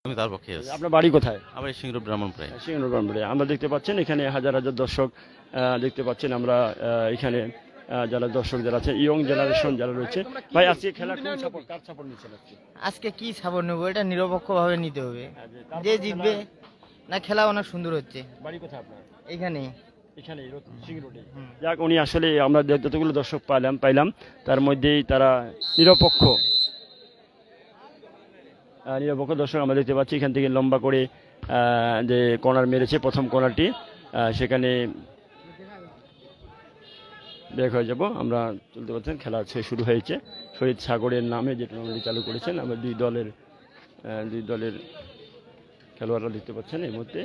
আমি তার পক্ষে আছি। আপনার বাড়ি কোথায়? আমার সিংহ ব্রাহ্মণপাড়ায়। সিংহ ব্রাহ্মণবাড়িয়া। আমরা দেখতে পাচ্ছেন এখানে হাজার হাজার দর্শক দেখতে পাচ্ছেন আমরা এখানে যারা দর্শক যারা আছে ইয়ং জেনারেশন যারা রয়েছে। ভাই আজকে খেলা কোন সাপোর্ট কার সাপোর্ট নিচ্ছেন আজকে? আজকে কি সাপোর্ট নেবো, এটা নিরপেক্ষভাবে নিতে হবে, যে জিতবে। না, খেলা অনেক সুন্দর হচ্ছে। বাড়ি কোথায় আপনার? এখানেই এখানে সিং রোডে। যাক, উনি আসলে আমরা যতগুলো দর্শক পাইলাম তার মধ্যেই তারা নিরপেক্ষ দর্শক আমরা দেখতে পাচ্ছি। এখান থেকে লম্বা করে যে কর্নার মেরেছে প্রথম কর্নারটি, সেখানে ব্যাক হয়ে যাব। আমরা চলতে পারছেন, খেলা শুরু হয়েছে। শহীদ সাগরের নামে যে টুর্নামেন্টটি চালু করেছেন, আমরা দুই দলের খেলোয়াড়রা দেখতে পাচ্ছেন এই মুহূর্তে।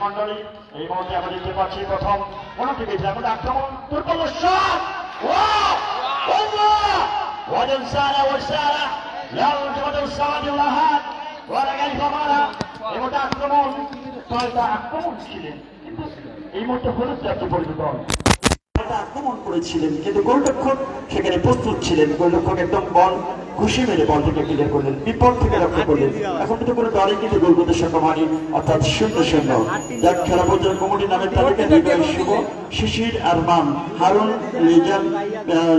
মন্ডলী এই মুহূর্তে আমরা দেখতে পাচ্ছি প্রথম কোন থেকে আক্রমণ দুর্বল শট। আক্রমণ ছিলেন এই মুহূর্তে হলুদ জাতীয় পরিচিত আক্রমণ করেছিলেন, কিন্তু গোলরক্ষক সেখানে প্রস্তুত ছিলেন। গোলরক্ষক একদম বল ঘুষি মেরে বলটিকে ক্লিয়ার করলেন, বিপদ থেকে রক্ষা করলেন। এখন কিন্তু কোনো দলে কিন্তু গোল করতে সক্ষম হয়নি, অর্থাৎ 0-0। যাক, খেলা পর্যায়ে কমিটির নামের তালিকা হৃদয় শুভ, শিশির আরমান, হারুন,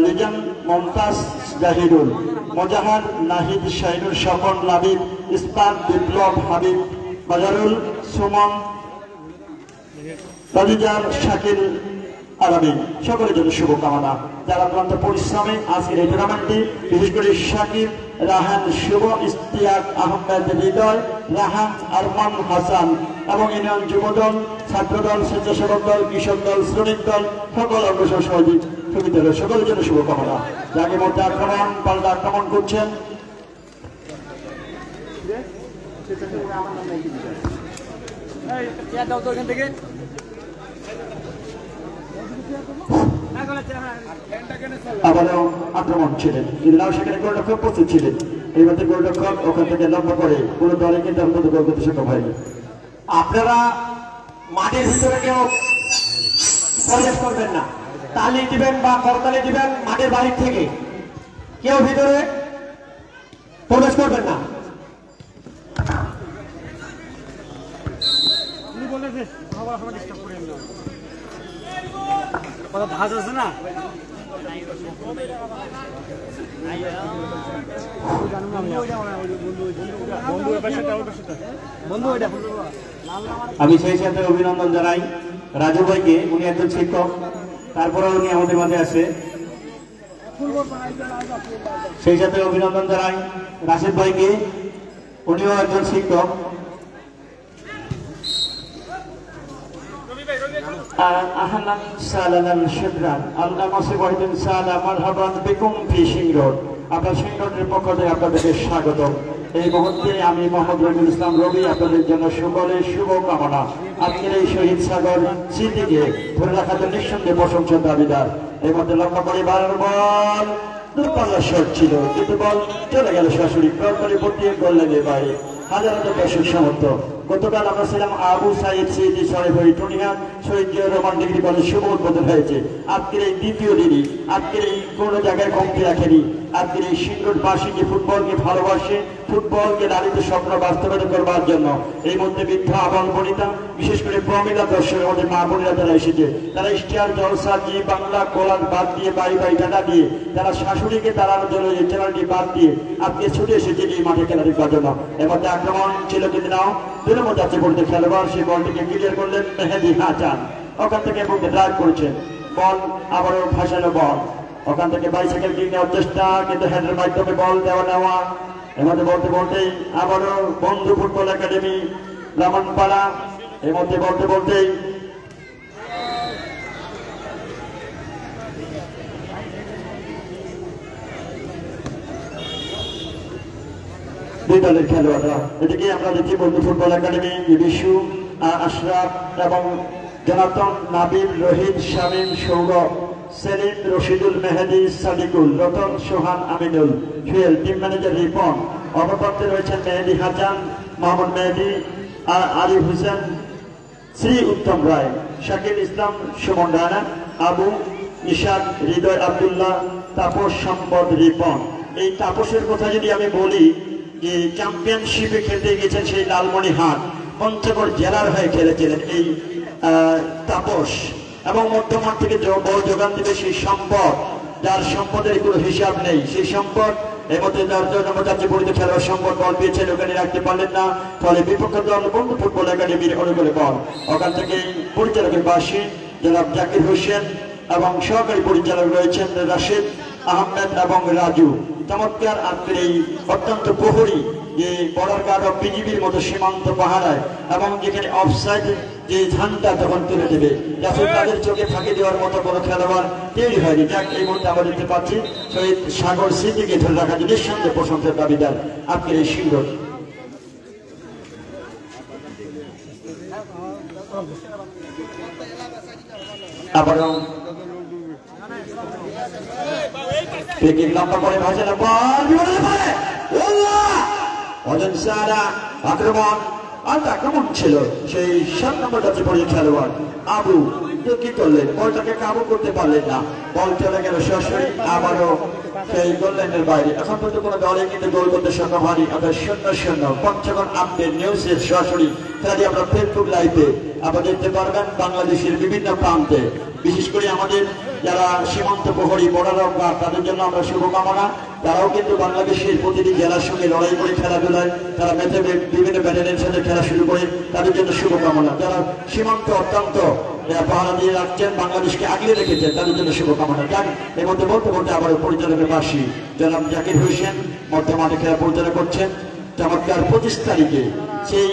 লিজান, মমতাজ, জাহিরুল, মজাহার, নাহিদ, শাহিনুর, স্বপন, লাবিব, ইসপাত, বিপ্লব, হাবিব, বাজারুল, সুমন, রাজিজার, শাকিল, আলামী, সকলের জন্য শুভকামনা। যারা অত্যন্ত পরিশ্রমে আজকের এই টুর্নামেন্টটি, বিশেষ করে শাকিব, রাহান, শুভ, ইস্তিয়াক, আহমেদ, হৃদয়, রাহান, আরমান, হাসান এবং ইউনিয়ন যুবদল, ছাত্রদল, স্বেচ্ছাসেবক দল, কৃষক দল, শ্রমিক দল, সকল অগ্রসর সহযোগী সকলের জন্য শুভকামনা। যাকে মধ্যে পাল্টা আক্রমণ করছেন আবারও আক্রমণ ছিলেন, কিন্তু সেখানে গোলরক্ষক প্রস্তুত ছিলেন। এইমাত্র গোলরক্ষক ওখান থেকে লম্বা করে কোন দলে কিন্তু অন্তত গোল করতে সক্ষম হয়নি। আপনারা মাঠের ভিতরে কেউ প্রবেশ করবেন না, তালি দিবেন বা করতালি দিবেন মাঠের বাহির থেকে, কেউ ভিতরে প্রবেশ করবেন না। ভাজ আছে না, আমি সেই সাথে অভিনন্দন জানাই রাজু ভাইকে, উনি একজন শিক্ষক, তারপরে উনি আমাদের মাঝে আছে। সেই সাথে অভিনন্দন জানাই রাশিদ ভাইকে, উনিও একজন শিক্ষক। أهلا وسهلا شكرا الله مسي وحدين سهلا مرحبا بكم في সিং রোড। আপনার সিং রোডের পক্ষ থেকে আপনাদেরকে স্বাগত। এই মুহূর্তে আমি মোহাম্মদ রবিউল ইসলাম রবি আপনাদের জন্য সকলের শুভকামনা। আজকের এই শহীদ সাগর স্মৃতিকে ধরে রাখার জন্য নিঃসন্দেহে প্রশংসার দাবিদার। এই মধ্যে লক্ষ্য করে বারের বল দূরপাল্লার শট ছিল, কিন্তু বল চলে গেল সরাসরি করে বটিয়ে গোল লেগে বাইরে। হাজার হাজার দর্শক সমর্থ। গতকাল আমরা ছিলাম আবু সাইদ সিদ্দি সরেফরি টুনিয়া শহীদ জিয়াউর রহমান ডিগ্রি কলেজ শুভ উদ্বোধন হয়েছে। আজকের এই দ্বিতীয় দিনই, আজকের এই কোনো জায়গায় কমতি রাখেনি। আজকের এই সিংরোডবাসীকে ফুটবলকে ভালোবাসে, ফুটবলকে লালিত স্বপ্ন বাস্তবায়িত করবার জন্য এই মধ্যে বৃদ্ধা আবাল বনিতা, বিশেষ করে প্রমিলা দর্শকের মধ্যে মা বোনেরা যারা এসেছে, তারা স্টার জলসা, জি বাংলা, কোলার বাদ দিয়ে, বাড়ি বাড়ি ডাটা দিয়ে, তারা শাশুড়িকে তাড়ানোর জন্য এই চ্যানেলটি বাদ দিয়ে আজকে ছুটে এসেছে এই মাঠে খেলা দেখার জন্য। এর মধ্যে আক্রমণ ছিল কিন্তু নাও দুটোর মধ্যে আছে বলতে খেলোয়াড়, সেই বলটিকে ক্লিয়ার করলেন মেহেদি হাসান। ওখান থেকে বলতে ড্রাইভ করেছেন, বল আবারও ভাসানো বল, ওখান থেকে বাইসাইকেল কিক নেওয়ার চেষ্টা, কিন্তু হ্যান্ডের মাধ্যমে বল নেওয়া। এর মধ্যে বলতেই আবারও বন্ধু ফুটবল একাডেমি ব্রাহ্মণপাড়া, এর মধ্যে বলতেই দুই দলের খেলোয়াড়রা। এদিকে আমরা দেখি বন্ধু ফুটবল একাডেমি বিশু, আশরাফ এবং জনাতন, নাবিল, রোহিত, শামীম, সৌরভ, সেলিম, রশিদুল, মেহেদি, সাদিকুল, রতন, সোহান, আমিনুল, সুয়েল, টিম ম্যানেজার রিপন। অবপক্ষে রয়েছেন মেহেদি হাসান, মোহাম্মদ মেহেদি, আলী হোসেন, শ্রী উত্তম রায়, শাকিল ইসলাম, সুমন রানা, আবু, নিশাদ, হৃদয়, আব্দুল্লাহ, তাপস, সম্পদ, রিপন। এই তাপসের কথা যদি আমি বলি যে চ্যাম্পিয়নশিপে খেলতে গেছেন সেই লালমনিরহাট পঞ্চগড় জেলার হয়ে খেলেছিলেন এই তাপস, এবং মধ্যমাঠ থেকে বল যোগান দেবে সেই সম্পদ, যার সম্পদের কোনো হিসাব নেই। সেই সম্পদ এর মধ্যে যাচ্ছে পরিচিত খেলোয়াড় সম্পদ বল পেয়েছেন, ওখানে রাখতে পারলেন না, ফলে বিপক্ষ দল বন্ধু ফুটবল একাডেমির অনুকূলে বল। ওখান থেকে পরিচালকের পাশে জনাব জাকির হোসেন এবং সহকারী পরিচালক রয়েছেন রাশেদ আহমেদ এবং রাজু। চমৎকার আজকের এই অত্যন্ত প্রহরী যে বর্ডার গার্ড অফ বিজিবির মতো সীমান্ত পাহারায়, এবং যেখানে অফসাইড যে ঝান্ডা যখন তুলে দেবে, যাতে তাদের চোখে ফাঁকি দেওয়ার মতো কোনো খেলোয়াড় তৈরি হয়নি। যাক, এই মুহূর্তে আমরা দেখতে পাচ্ছি শহীদ সাগর স্মৃতিকে ধরে রাখা যে নিঃসন্দেহে প্রশংসার দাবিদার আজকের এই সিংহ। আবারও লম্বা করে ভাসে না বল, অজন সারা আক্রমণ, আক্রমণ ছিল সেই 7 নম্বর যাচ্ছে পড়ে খেলোয়াড় আবু। কি করলেন, বলটাকে কাবু করতে পারলেন না, বল চলে গেল সরাসরি আবারও সেই গোল লাইনের বাইরে। এখন পর্যন্ত কোনো দলে কিন্তু গোল করতে সক্ষম হয়নি। আমরা 0-0 পঞ্চগড় আপডেট নিউজের সরাসরি খেলাটি আমরা ফেসবুক লাইভে আপনারা দেখতে পারবেন বাংলাদেশের বিভিন্ন প্রান্তে। বিশেষ করে আমাদের যারা সীমান্ত প্রহরী বর্ডার গার্ড, তাদের জন্য আমরা শুভকামনা। তারাও কিন্তু বাংলাদেশের প্রতিটি জেলার সঙ্গে লড়াই করে খেলাধুলায় তারা মেতে বিভিন্ন ব্যাটালিয়নের সাথে খেলা শুরু করে, তাদের জন্য শুভকামনা। যারা সীমান্ত অত্যন্ত পাহারা দিয়ে রাখছেন, বাংলাদেশকে আগলে রেখেছেন, তাদের জন্য শুভকামনা। যাক, এর মধ্যে বলতে বলতে আবার পরিচালকের পাশে জনাব জাকির হোসেন বর্তমানে খেলা পরিচালনা করছেন। চমৎকার 25 তারিখে সেই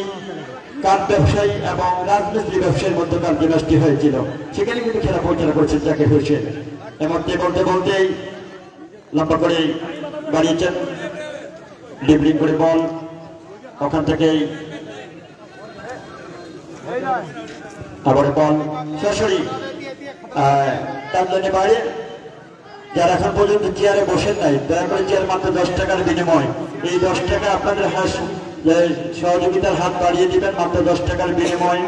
কাঠ ব্যবসায়ী এবং রাজমিস্ত্রি ব্যবসায়ীর মধ্যকার যে ম্যাচটি হয়েছিল, সেখানে কিন্তু খেলা পরিচালনা করছেন জাকির হোসেন। এর মধ্যে বলতে বলতেই লম্বা করে বাড়িয়েছেন, ডিবলিং করে বল ওখান থেকেই আবার বল সরাসরি টানলেনে বাইরে। যারা এখন পর্যন্ত চেয়ারে বসেন নাই, দয়া করে চেয়ার মাত্র 10 টাকার বিনিময়। এই 10 টাকা আপনাদের সহযোগিতার হাত বাড়িয়ে দিবেন, মাত্র 10 টাকার বিনিময়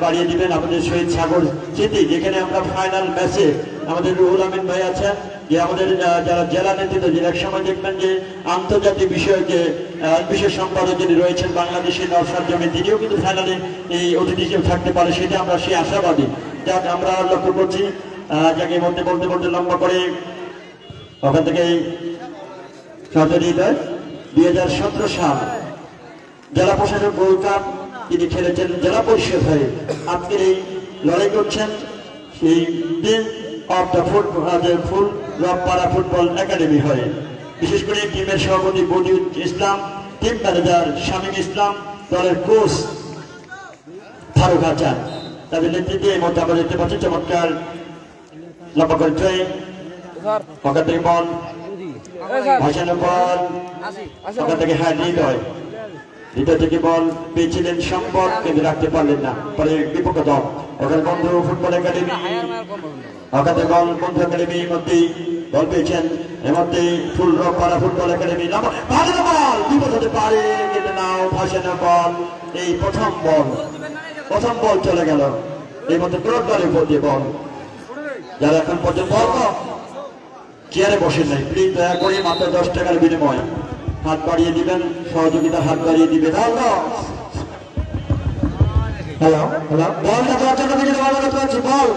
বাড়িয়ে দিবেন আমাদের শহীদ সাগর স্মৃতি, যেখানে আমরা ফাইনাল ম্যাচে আমাদের রুহুল আমিন ভাই আছেন, যে আমাদের যারা জেলা নেতৃত্ব, যে এক সময় দেখবেন যে আন্তর্জাতিক বিষয়কে বিশেষ সম্পাদক যিনি রয়েছেন বাংলাদেশের নওশাদ জমি, তিনিও কিন্তু ফাইনালে এই অতিথি হিসেবে থাকতে পারে, সেটা আমরা সেই আশাবাদী। যাক, আমরা লক্ষ্য করছি যাকে মধ্যে বলতে বলতে লম্বা করে ওখান থেকে সরকারি 2017 সাল জেলা প্রশাসক গোল্ড কাপ তিনি খেলেছেন জেলা পরিষদ হয়ে। আজকের এই লড়াই করছেন সেই দিন of the Phulbarpara football academy হয়ে। বিশেষ করে টিমের সভাপতি বদিউল ইসলাম, টিম ম্যানেজার শামীম ইসলাম, দলের কোচ ফারুক হাসান, তাদের নেতৃত্বে এই মধ্যে আমরা দেখতে পাচ্ছি চমৎকার লম্বা করে ট্রেন ওখান থেকে বল ভাসানো বল ওখান থেকে হৃদয় থেকে বল পেয়েছিলেন সম্পদ, কিন্তু রাখতে পারলেন না, পরে বিপক্ষ দল। ওখানে বন্ধু ফুটবল একাডেমি, ওখানে বল বন্ধু একাডেমির মধ্যেই বল পেয়েছেন, এর মধ্যে ফুল রকপাড়া ফুটবল একাডেমি ভাসানো বল বিপদ হতে পারে, কিন্তু নাও ভাসানো বল। এই প্রথম বল চলে গেল, এই মধ্যে ক্রোধবারের উপর দিয়ে বল। যারা এখন পর্যন্ত চেয়ারে বসে নাই, প্লিজ দয়া করে মাত্র 10 টাকার বিনিময় হাত বাড়িয়ে দিবেন, সহযোগিতার হাত বাড়িয়ে দিবেন। হ্যালো হ্যালো বলটা দেওয়ার জন্য অনুরোধ করছি, বল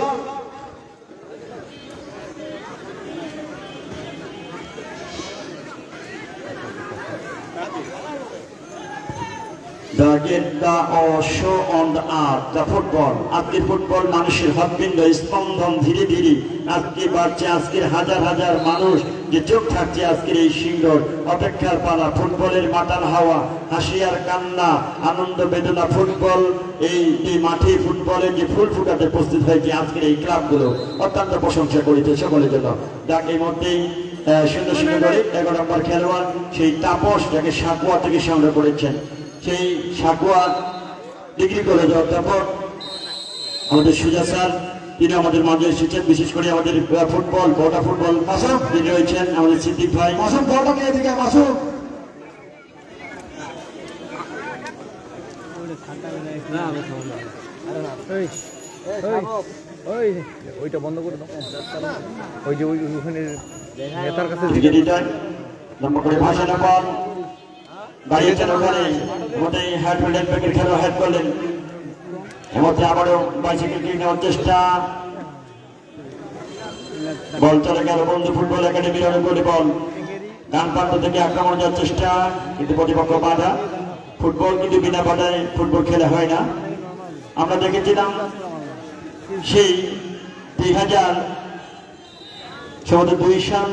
The get the show on the earth, the football. আজকের ফুটবল মানুষের হৃৎপিণ্ড স্পন্দন ধীরে ধীরে আজকে বাড়ছে। আজকের হাজার হাজার মানুষ যে চোখ থাকছে আজকের এই সিংহর অপেক্ষার পালা। ফুটবলের মাতাল হাওয়া, হাসি আর কান্না, আনন্দ বেদনা। ফুটবল এই মাঠে ফুটবলের যে ফুল ফুটাতে প্রস্তুত হয়েছে আজকের এই ক্লাবগুলো, অত্যন্ত প্রশংসা করেছে সকলের জন্য। যাক, এই মধ্যেই সুন্দর সুন্দর করে 11 নম্বর খেলোয়াড় সেই তাপস যাকে সাকুয়া থেকে সংগ্রহ করেছেন, সেই সাকুয়া ডিগ্রি কলেজ অধ্যাপক আমাদের সুজা স্যার, তিনি আমাদের মাঝে এসেছেন। বিশেষ করে আমাদের ফুটবল বড় ফুটবল মাসুম তিনি রয়েছেন, আমাদের সিদ্দিক ভাই মাসুম বড়টাকে এদিকে মাসুম। ওইটা বন্ধ করে দাও, ওই যে ওইখানে নেতার কাছে লম্বা করে ভাসানো বল বাড়িয়েছেন ওখানে, মোটেই হেড ফিল্ডের ব্যাকের খেলা হেড করলেন। এর মধ্যে আবারও বাইসাইকেল কিক নেওয়ার চেষ্টা, বল চলে গেল বন্ধু ফুটবল একাডেমির অনেক বল ডান প্রান্ত থেকে আক্রমণ যাওয়ার চেষ্টা, কিন্তু প্রতিপক্ষ বাধা। ফুটবল কিন্তু বিনা বাধায় ফুটবল খেলা হয় না। আমরা দেখেছিলাম সেই 2002 সাল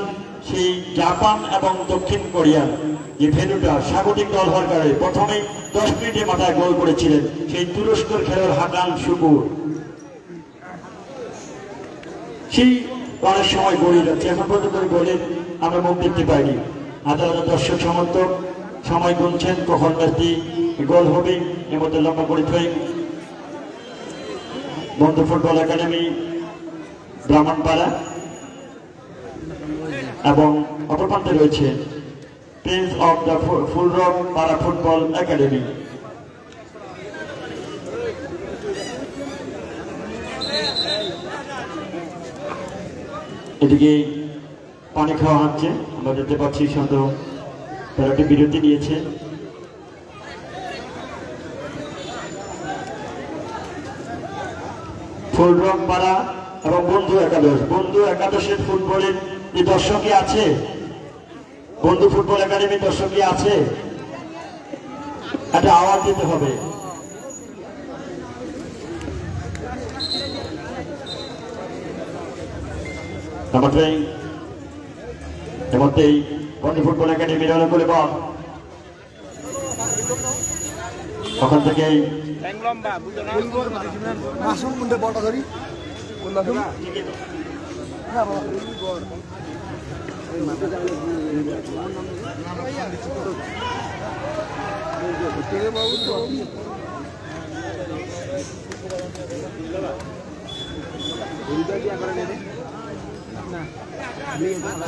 সেই জাপান এবং দক্ষিণ কোরিয়ার যে ভেন্যুটা স্বাগতিক দল হওয়ার কারণে প্রথমে 10 মিনিটের মাথায় গোল করেছিলেন সেই তুরস্কের খেলোয়াড় হাকান শুকুর। সেই অনেক সময় গড়িয়ে যাচ্ছে, এখন পর্যন্ত গোলে আমরা মুখ দেখতে পাইনি। হাজার হাজার দর্শক সমর্থক সময় গুনছেন কখন ম্যাচটি গোল হবে। এর মধ্যে লম্বা করে থই বন্ধু ফুটবল একাডেমি ব্রাহ্মণপাড়া এবং অপর প্রান্তে রয়েছে প্রিন্স অফ দ্য ফুলরক পাড়া ফুটবল একাডেমি। এদিকে পানি খাওয়া হচ্ছে, আমরা দেখতে পাচ্ছি সন্দেহ তারা একটি বিরতি নিয়েছে। ফুলরক পাড়া এবং বন্ধু একাদশের ফুটবলের যে দর্শকই আছে, বন্ধু ফুটবল একাডেমির দর্শকই আছে, একটা আওয়াজ দিতে হবে। এর মধ্যেই বন্ধু ফুটবল একাডেমির অনেক করে বল ওখান থেকেই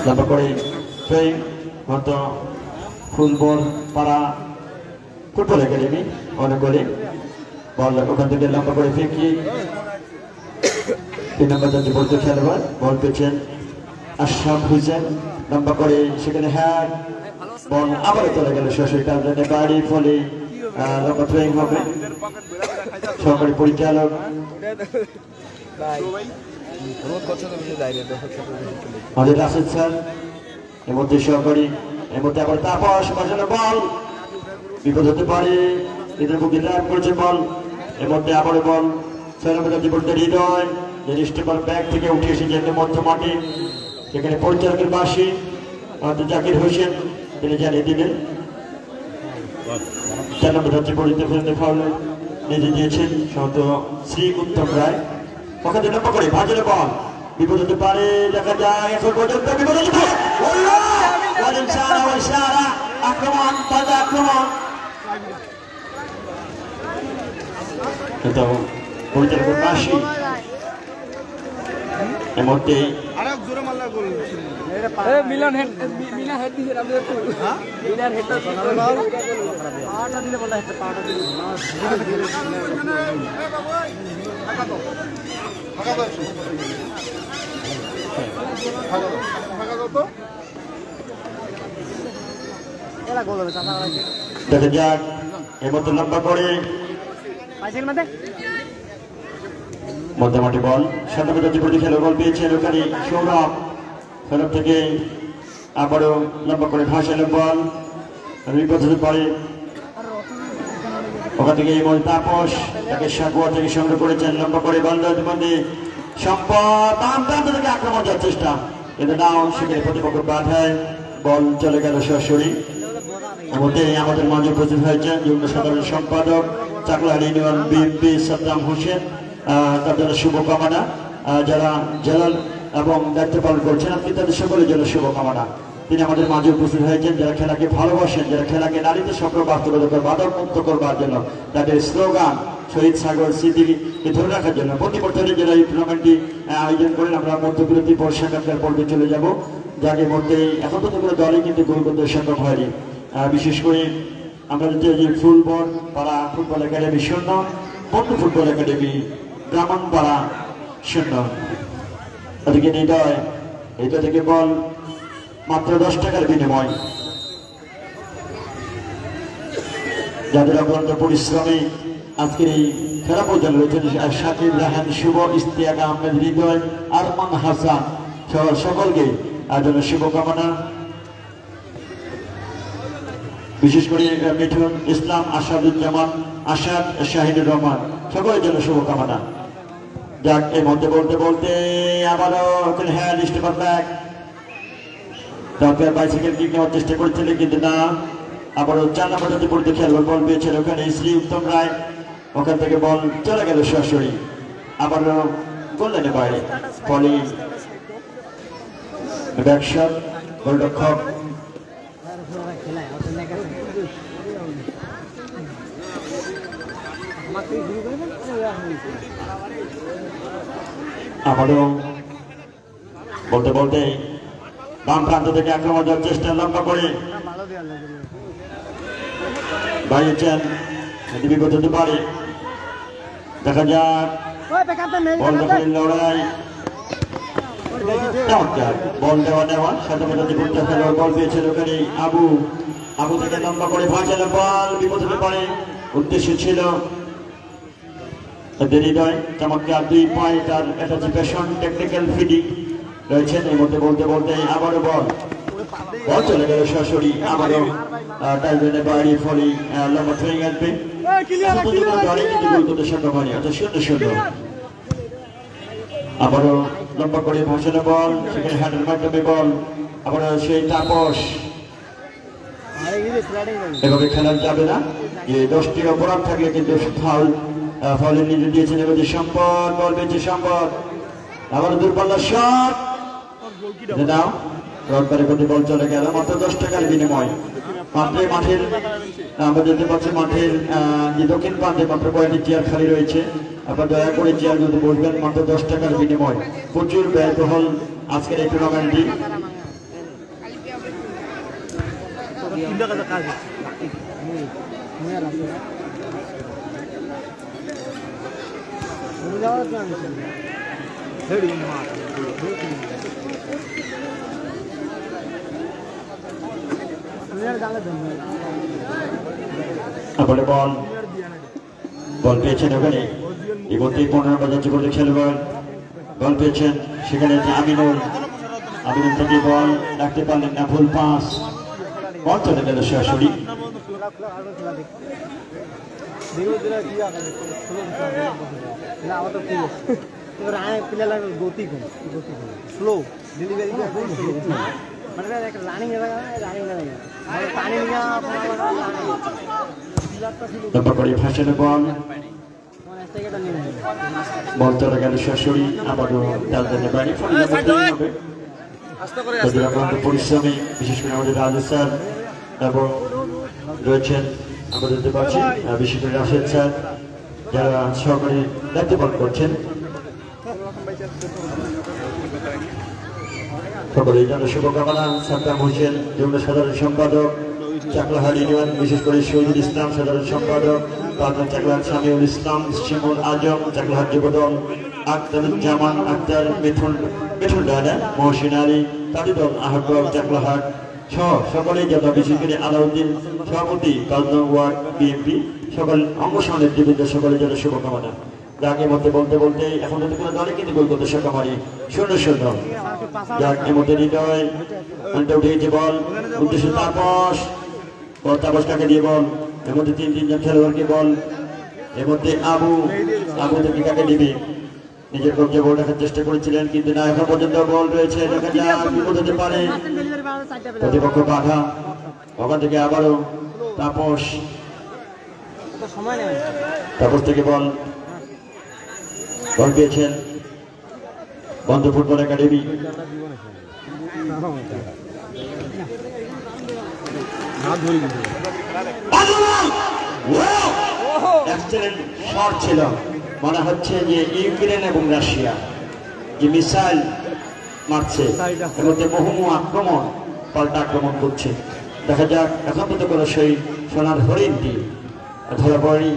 লম্বা করে ফুটবল পাড়া ফুটবল একাডেমি অনেক করে বল ওখান থেকে লম্বা করে ফেঁকি 3 নম্বর জাতীয় খেলোয়াড় বল পেয়েছেন আশরাফ হোসেন, লম্বা করে সেখানে হ্যাঁ বল আবারও চলে গেল সরাসরি টার্গেটে বাড়ি, ফলে লম্বা থ্রোয়িং হবে। সহকারী পরিচালক আমাদের রাশেদ স্যার, এর মধ্যে সহকারী, এর মধ্যে আবার তাপস বাজানো বল বিপদ হতে পারে, এদের বুকে ল্যাপ করেছে বল। এর মধ্যে আবারও বল 6 নম্বর জীবনদের হৃদয় যে স্টেপার ব্যাগ থেকে উঠে এসেছেন মধ্য মাঠে, সেখানে পরিচালকের বাসী আমাদের জাকির হোসেন তিনি জানিয়ে দিলেন 4 নম্বর জীবনীতে ফেলতে ফাউলে নিজে দিয়েছেন সন্ত শ্রী উত্তম রায়। ওখানে লক্ষ্য করে ভাজলে বল বিপদ হতে পারে, দেখা যায় এখন পর্যন্ত বিপদ হতে পারে। আক্রমণ তাজা আক্রমণ পরিচালকের বাসী এর মধ্যে মিলন হেড দিছে মিলার হেড পাটা দিলে বলা হেড পাটা দিলে দেখা যাক এর মধ্যে লম্বা করে মধ্যমাঠে বল 7 নম্বর জীবনী খেলা বল পেয়েছেন ওখানে সৌরভ থেকে আবারও লম্বা করে ভাসানো বল বিপদ হতে পারে। ওখান থেকে এই বল তাপস তাকে সাকুয়া থেকে সংগ্রহ করেছেন, লম্বা করে বল মধ্যে সম্পদ থেকে আক্রমণ যাওয়ার চেষ্টা, কিন্তু নাও সেখানে প্রতিপক্ষ বাধায় বল চলে গেল সরাসরি। আমাদের মাঝে উপস্থিত হয়েছেন যুগ্ম সাধারণ সম্পাদক চাকলাহাট ইউনিয়ন বিএনপি সাদ্দাম হোসেন, তার জন্য শুভকামনা। যারা জেলার এবং দায়িত্ব পালন করছেন, আপনি তাদের সকলের জন্য শুভকামনা। তিনি আমাদের মাঝে উপস্থিত হয়েছেন যারা খেলাকে ভালোবাসেন, যারা খেলাকে নারীদের সকল বাস্তবতার বাধক মুক্ত করবার জন্য, তাদের স্লোগান শহীদ সাগর স্মৃতিকে ধরে রাখার জন্য প্রতি বছরে যারা এই টুর্নামেন্টটি আয়োজন করেন। আমরা মধ্যবিরতি পর সেখানকার পর্বে চলে যাব, যাকে মধ্যে এখন তো কোনো দলই কিন্তু গোল করতে সক্ষম হয়নি। বিশেষ করে আমরা যে ফুটবল পাড়া ফুটবল একাডেমি শূন্য, বন্ধু ফুটবল একাডেমি ব্রাহ্মণপাড়া শূন্য। ওদিকে হৃদয়, এটা থেকে বল মাত্র 10 টাকার বিনিময়, যাদের অক্লান্ত পরিশ্রমে আজকের এই খেলা পর্যন্ত রয়েছেন শাকিব, রাহান, শুভ, ইস্তিয়াক আহমেদ, হৃদয়, আরমান হাসান সকলকে জন্য শুভকামনা। বিশেষ করে মিঠুন ইসলাম, আসাদুজ্জামান, আসাদ, শাহিদুর রহমান সকলের জন্য শুভকামনা। যাক, এই মধ্যে বলতে বলতে আবারও হ্যাঁ stepper back doctor bicycle kick নেওয়ার চেষ্টা করেছিলেন, কিন্তু না, আবারও 4 নম্বর পরিধি খেলবার বল পেয়েছেন ওখানে শ্রী উত্তম রায়, ওখান থেকে বল চলে গেল সরাসরি আবারও গোল লাইনের বাইরে। ফলে ব্যাকশট, গোলরক্ষক আবারও বলতে বলতে বাম প্রান্ত থেকে আক্রমণ দেওয়ার চেষ্টা, লম্বা করে বাইরেছেন, বিপদ হতে পারে, দেখা যাক লড়াই, বল দেওয়া নেওয়া সাথে সাথে বল পেয়েছেন ওখানে আবু থেকে লম্বা করে ভাসানো বল, বিপদ হতে পারে, উদ্দেশ্য ছিল হৃদয় চমৎকার 2 পয়েন্ট আর অ্যাটাচিপেশন টেকনিক্যাল ফিডিং রয়েছেন। এর মধ্যে বলতে বলতে আবারও বল চলে গেল সরাসরি, আবারও টাইমের বাইরে, ফলে লম্বা ট্রেনিং আসবে, কিন্তু গোল করতে সক্ষম হয়নি, অর্থাৎ 0-0। আবারও লম্বা করে ভাসানো বল, সেখানে হ্যান্ডের মাধ্যমে বল, আবারও সেই তাপস। এভাবে খেলা যাবে না, যে 10টি অপরাধ থাকলে কিন্তু ফাউলের নিজে দিয়েছেন এবার সম্পদ, বল পেয়েছে সম্পদ, আবার দূরপাল্লা শট দাও, রডবারে প্রতি বল চলে গেল মাত্র 10 টাকার বিনিময়। মাত্র মাঠের আমরা দেখতে পাচ্ছি মাঠের যে দক্ষিণ প্রান্তে মাত্র কয়েকটি চেয়ার খালি রয়েছে, আপনার দয়া করে চেয়ারগুলোতে বসবেন, মাত্র 10 টাকার বিনিময়। প্রচুর ব্যয়বহুল আজকের এই টুর্নামেন্টটি। বল পেয়েছেন ওখানে ইতিমধ্যে 15 নম্বর যাচ্ছে বলে খেলোয়াড় বল পেয়েছেন, সেখানে আমিনুল থেকে বল রাখতে পারলেন না, ফুল পাস, বল চলে গেল সরাসরি। ভাসানো বল চলে গেল সরাসরি, আবারও বাইরে। পরিশ্রমী বিশেষ করে আমাদের রাজু স্যার এবং রয়েছেন আমরা দেখতে পাচ্ছি বিশেষ করে রাশেদ স্যার, যারা সহকারী দায়িত্ব পালন করছেন, সকলেই জন্য শুভকামনা। সাদ্দাম হোসেন যুগ্ম সাধারণ সম্পাদক, চাকলাহাট ইউনিয়ন, বিশেষ করে শহীদুল ইসলাম সাধারণ সম্পাদক, চাকলাহাট সামিউল ইসলাম, শিমুল আজম চাকলাহাট যুবদল, আখতারুজ্জামান আক্তার, মিঠুন রাজা, মহসিন আলী তাঁতি দল আহ্বায়ক চাকলাহাট সহ সকলেই যত, বিশেষ করে আলাউদ্দিন সভাপতি 5 নং ওয়ার্ড বিএনপি, সকল অঙ্গ নেতৃবৃন্দ সকলের জন্য শুভকামনা। যাকে মধ্যে বলতে বলতে এখন যদি কোনো দলে কিন্তু গোল করতে সক্ষম হয়নি, 0-0। যাক, এর মধ্যে হৃদয় উঠেছে বল, উদ্দেশ্য তাপস কাকে দিয়ে বল, এর মধ্যে 3-3 জন খেলোয়াড়কে বল, এর মধ্যে আবু থেকে কাকে দিবে, নিজের কবজে বল রাখার চেষ্টা করেছিলেন, কিন্তু না, এখন পর্যন্ত বল রয়েছে, দেখা যাক বিপদ হতে পারে, প্রতিপক্ষ বাধা, ওখান থেকে আবারও তাপস থেকে বল পেয়েছেন, বন্ধ ফুটবল একাডেমি এক্সেলেন্ট শট ছিল, মনে হচ্ছে যে ইউক্রেন এবং রাশিয়া যে মিসাইল মারছে এর মধ্যে বহু আক্রমণ পাল্টা আক্রমণ করছে। দেখা যাক এখন পর্যন্ত করে সেই সোনার হরিণটি ধরা পড়েনি।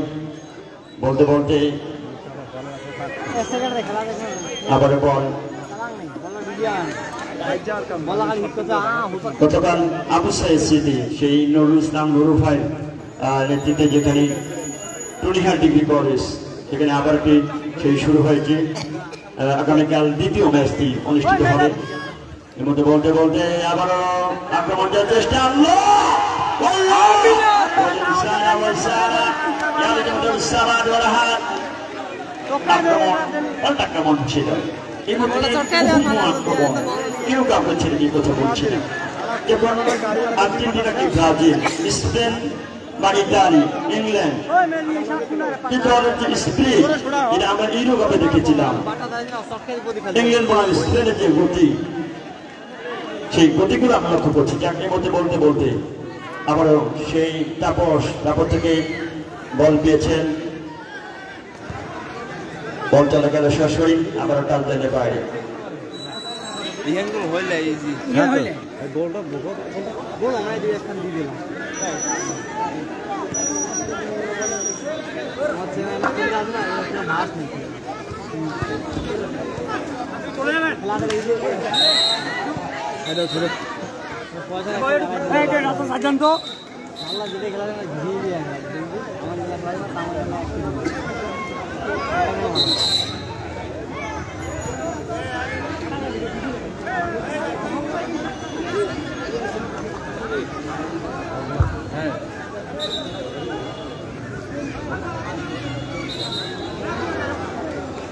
বলতে বলতে আবার বল গতকাল আবু সাইদ সিদ্দিক সেই নুরুল ইসলাম নুরু ভাই নেতৃত্বে যেখানে 20 ডিগ্রি কলেজ সেখানে আবার কি সেই শুরু হয়েছে। আগামীকাল দ্বিতীয় ম্যাচটি অনুষ্ঠিত হবে। এর মধ্যে বলতে বলতে আবারও আক্রমণ দেওয়ার চেষ্টা আক্রমণ ছিল কেউ কাউকে ছেড়ে দিয়ে কথা বলছে না। যখন আর্জেন্টিনা কি ব্রাজিল, স্পেন বা ইতালি, ইংল্যান্ড কিন্তু স্পিড এটা আমরা ইউরোপে দেখেছিলাম। ইংল্যান্ড বা স্পেনের যে গতি সেই গতিগুলো আমরা লক্ষ্য করছি। যাকে মধ্যে বলতে বলতে আবারও সেই তাপস থেকে বল পেয়েছেন, বল চলে গেল সরাসরি আবারও টাল দেনে বাইরে।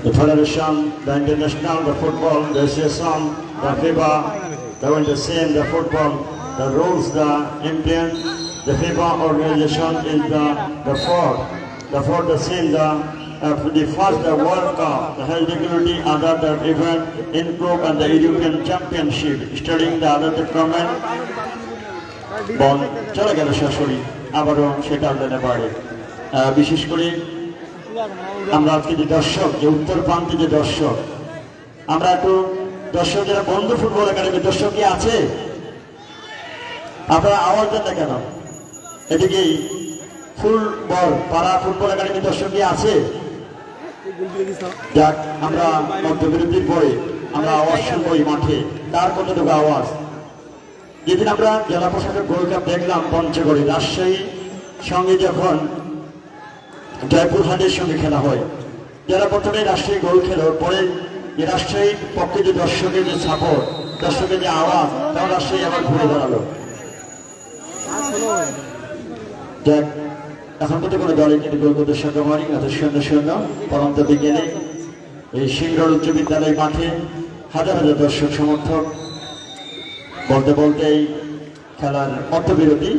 The federation, the international, the football, the association, the FIBA, they want to same the football, the rules, the Indian, the FIBA organization is the fourth. The fourth, the same, the first, the World Cup, the health security, other the event in group and the European Championship, studying the other tournament. বল চলে গেল সরাসরি আবারও সেটা দিতে পারে। বিশেষ করে আমরা আজকে যে দর্শক, যে উত্তর প্রান্তে যে দর্শক, আমরা একটু দর্শক যারা বন্ধু ফুটবল একাডেমির দর্শক কি আছে? আপনারা আওয়াজ দেন না কেন? এদিকেই ফুটবল পাড়া ফুটবল একাডেমির দর্শক কি আছে? যাক, আমরা মধ্যবিরতির পরে আমরা আওয়াজ শুনবো এই মাঠে। তার কতটুকু আওয়াজ? যেদিন আমরা জেলা প্রশাসক গোল্ড কাপ দেখলাম পঞ্চগড়ে, রাজশাহী সঙ্গে যখন জয়পুরহাটের সঙ্গে খেলা হয়, যারা প্রথমে রাজশাহী গোল খেলো, পরে যে রাজশাহীর পক্ষে যে দর্শকের যে সাপোর্ট, দর্শকের যে আওয়াজ, তখন রাজশাহী আবার ঘুরে দাঁড়ালো। যাক, এখন তো কোনো দলে কিন্তু গোল করতে সক্ষম হয়নি। 0-0 পরন্ত বিকেলে এই সিংড় উচ্চ বিদ্যালয় মাঠে হাজার হাজার দর্শক সমর্থক। বলতে বলতেই খেলার মধ্যবিরতি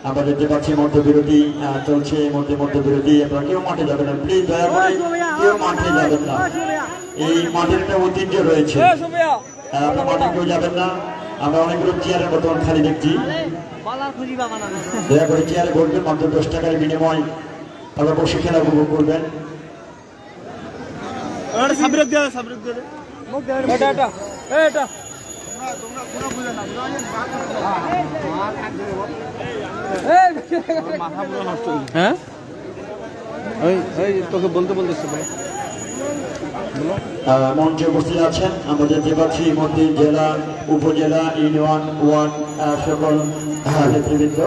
আমরা দেখতে পাচ্ছি, মধ্যবিরতি চলছে। মধ্যবিরতি, আপনারা কেউ মাঠে যাবেন না, প্লিজ দয়া করে কেউ মাঠে যাবেন না। এই মাঠের একটা ঐতিহ্য রয়েছে, আপনার মাঠে কেউ যাবেন না। আমরা অনেকগুলো চেয়ারের বর্তমান খালি দেখছি, দয়া করে চেয়ারে বসবেন। মাত্র 10 টাকার বিনিময় আপনারা বসে খেলা উপভোগ করবেন। হ্যাঁ, তোকে বলতে বলতেছে মঞ্চে উপস্থিত আছেন আমরা দেখতে পাচ্ছি মধ্যে জেলা, উপজেলা, ইউনিয়ন, ওয়ার্ড সকল নেতৃবৃন্দ।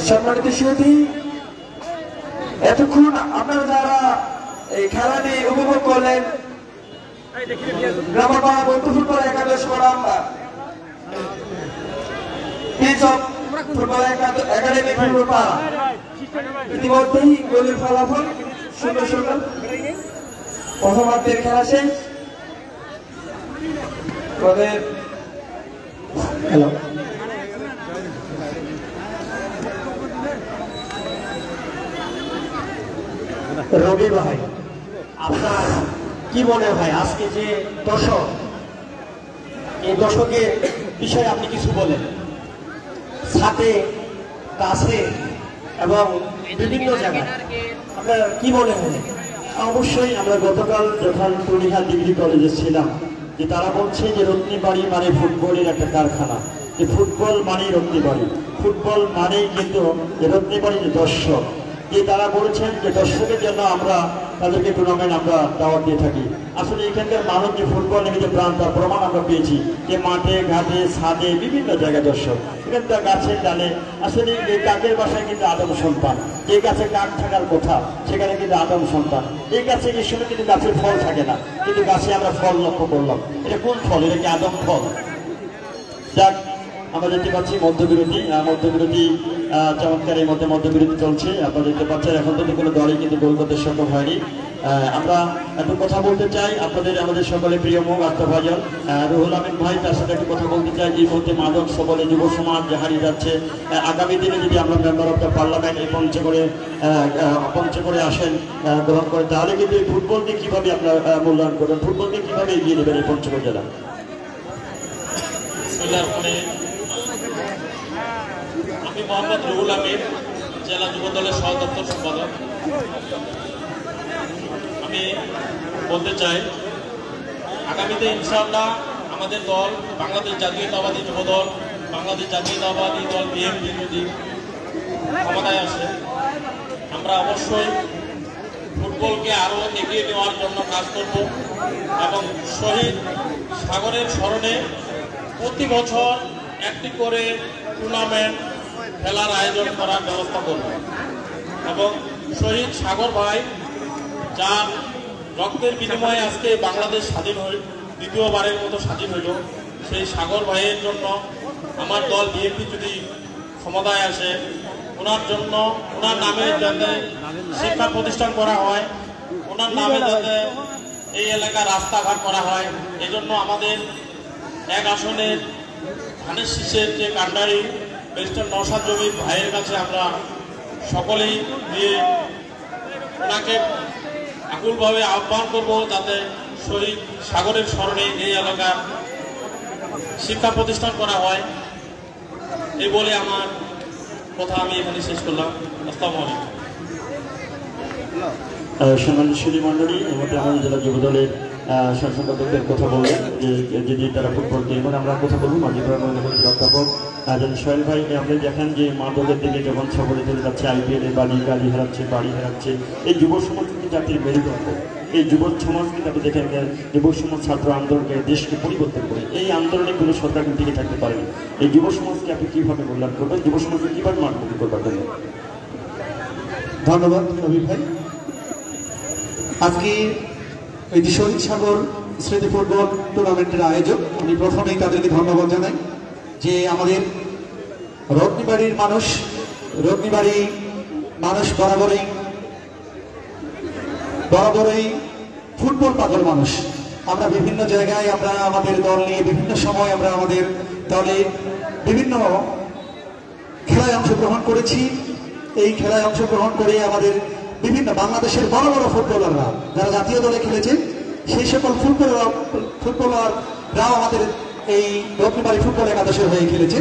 সম্মানিত সুধী, এতক্ষণ আপনারা যারা এই খেলাটি উপভোগ করলেন, গ্রামপাড়া বন্ধু ফুটবল একাদশ করাম ফুটবল একাডেমি ফুটবল, ইতিমধ্যেই গোলের ফলাফল 0-0, প্রথমার্ধের খেলা শেষ। হ্যালো, রবি ভাই আপনার কি মনে হয় আজকে যে দর্শক, এই দর্শকের বিষয়ে আপনি কিছু বলেন? ছাদে, কাছে এবং বিভিন্ন জায়গায় আপনার কি মনে হয়? অবশ্যই আমরা গতকাল যখন টুনিহা ডিগ্রি কলেজে ছিলাম, যে তারা বলছে যে রত্নীবাড়ি মানে ফুটবলের একটা কারখানা, যে ফুটবল মানেই রত্নীবাড়ি, ফুটবল মানেই কিন্তু রত্নীবাড়ির দর্শক, যে তারা বলেছেন যে দর্শকের জন্য আমরা তাদেরকে টুর্নামেন্ট আমরা দাওয়াত দিয়ে থাকি। আসলে এখানকার মানুষ যে ফুটবল নিয়ে যে প্রাণ, তার প্রমাণ আমরা পেয়েছি যে মাঠে ঘাটে ছাদে বিভিন্ন জায়গায় দর্শক, এখানকার গাছের ডালে। আসলে এই কাকের বাসায় কিন্তু আদম সন্তান, যে গাছে কাক থাকার কথা সেখানে কিন্তু আদম সন্তান। এই গাছে এই সময় কিন্তু গাছের ফল থাকে না, কিন্তু গাছে আমরা ফল লক্ষ্য করলাম। এটা কোন ফল? এটা কি আদম ফল? যাক, আমরা দেখতে পাচ্ছি মধ্যবিরতি চমৎকার এই মধ্যে মধ্যবিরতি চলছে। আপনারা দেখতে পাচ্ছেন এখন তো কোনো দলই কিন্তু গোল করতে সক্ষম হয়নি। আমরা একটু কথা বলতে চাই আমাদের সকলে প্রিয় মুখ আত্মভাজন রুহুল আমিন ভাই, তার সাথে একটু কথা বলতে চাই। যে মধ্যে মাদক সবলে যুব সমাজ যে হারিয়ে যাচ্ছে, আগামী দিনে যদি আমরা মেম্বার অফ দ্য পার্লামেন্ট এই পঞ্চগড়ে আসেন গ্রহণ করেন, তাহলে কিন্তু এই ফুটবলকে কীভাবে আপনার মূল্যায়ন করবেন, ফুটবলকে কীভাবে এগিয়ে নেবেন এই পঞ্চগড় জেলা? আমি মোহাম্মদ রুহুল আমিন, জেলা যুব দলের সহ দপ্তর সম্পাদক। আমি বলতে চাই, আগামীতে ইনশাআল্লাহ আমাদের দল বাংলাদেশ জাতীয়তাবাদী যুব দল, বাংলাদেশ জাতীয়তাবাদী দল বিএনপি যদি ক্ষমতায় আসে, আমরা অবশ্যই ফুটবলকে আরও এগিয়ে নেওয়ার জন্য কাজ করব এবং শহীদ সাগরের স্মরণে প্রতি বছর একটি করে টুর্নামেন্ট খেলার আয়োজন করার ব্যবস্থা করব এবং শহীদ সাগর ভাই যার রক্তের বিনিময়ে আজকে বাংলাদেশ স্বাধীন হল, দ্বিতীয়বারের মতো স্বাধীন হইল, সেই সাগর ভাইয়ের জন্য আমার দল বিএনপি যদি ক্ষমতায় আসে, ওনার জন্য, ওনার নামে যাতে শিক্ষা প্রতিষ্ঠান করা হয়, ওনার নামে যাতে এই এলাকার রাস্তাঘাট করা হয়, এই জন্য আমাদের এক আসনের ধানের শীষের যে কান্ডারি ব্যারিস্টার নওশাদ জমির ভাইয়ের কাছে আমরা সকলেই দিয়ে ওনাকে আকুলভাবে আহ্বান করব যাতে শহীদ সাগরের স্মরণে এই এলাকার শিক্ষা প্রতিষ্ঠান করা হয়। এই বলে আমার কথা আমি এখানে শেষ করলাম। আসসালামু আলাইকুম। সম্মানিত মণ্ডলী, এর মধ্যে আমাদের জেলা যুব দলের সম্পাদকদের কথা বলবেন যে যদি তারা ফুটবলকে, এবার আমরা কথা বলবো মাঝি অধ্যাপক সোহেল ভাই। আপনি দেখেন যে মাদকের দিকে যখন সফরে চলে যাচ্ছে, আইপিএলে গাড়ি হারাচ্ছে, বাড়ি হারাচ্ছে, এই যুব সমাজ কিন্তু জাতির মেরুদণ্ড। এই যুব সমাজ কিন্তু আপনি দেখেন যুব সমাজ ছাত্র আন্দোলনকে দেশকে পরিবর্তন করে, এই আন্দোলনে কোনো সরকার কিন্তু টিকে থাকতে পারেনি। এই যুব সমাজকে আপনি কীভাবে মূল্যায়ন করবেন, যুব সমাজকে কীভাবে মানবন্ধ করবার জন্য? ধন্যবাদ রবি ভাই। আজকে এই যে শহীদ সাগর স্মৃতি ফুটবল টুর্নামেন্টের আয়োজক, আমি প্রথমেই তাদেরকে ধন্যবাদ জানাই যে আমাদের রত্নীবাড়ির মানুষ বরাবরই ফুটবল পাগল মানুষ। আমরা বিভিন্ন জায়গায় আমরা আমাদের দল নিয়ে বিভিন্ন সময় আমরা আমাদের দলে বিভিন্ন খেলায় অংশগ্রহণ করেছি। এই খেলায় অংশগ্রহণ করে আমাদের বিভিন্ন বাংলাদেশের বড় বড় ফুটবলাররা যারা জাতীয় দলে খেলেছে, সেই সকল ফুটবলাররাও আমাদের এই রত্নীবাড়ি ফুটবল একাদশের হয়ে খেলেছে।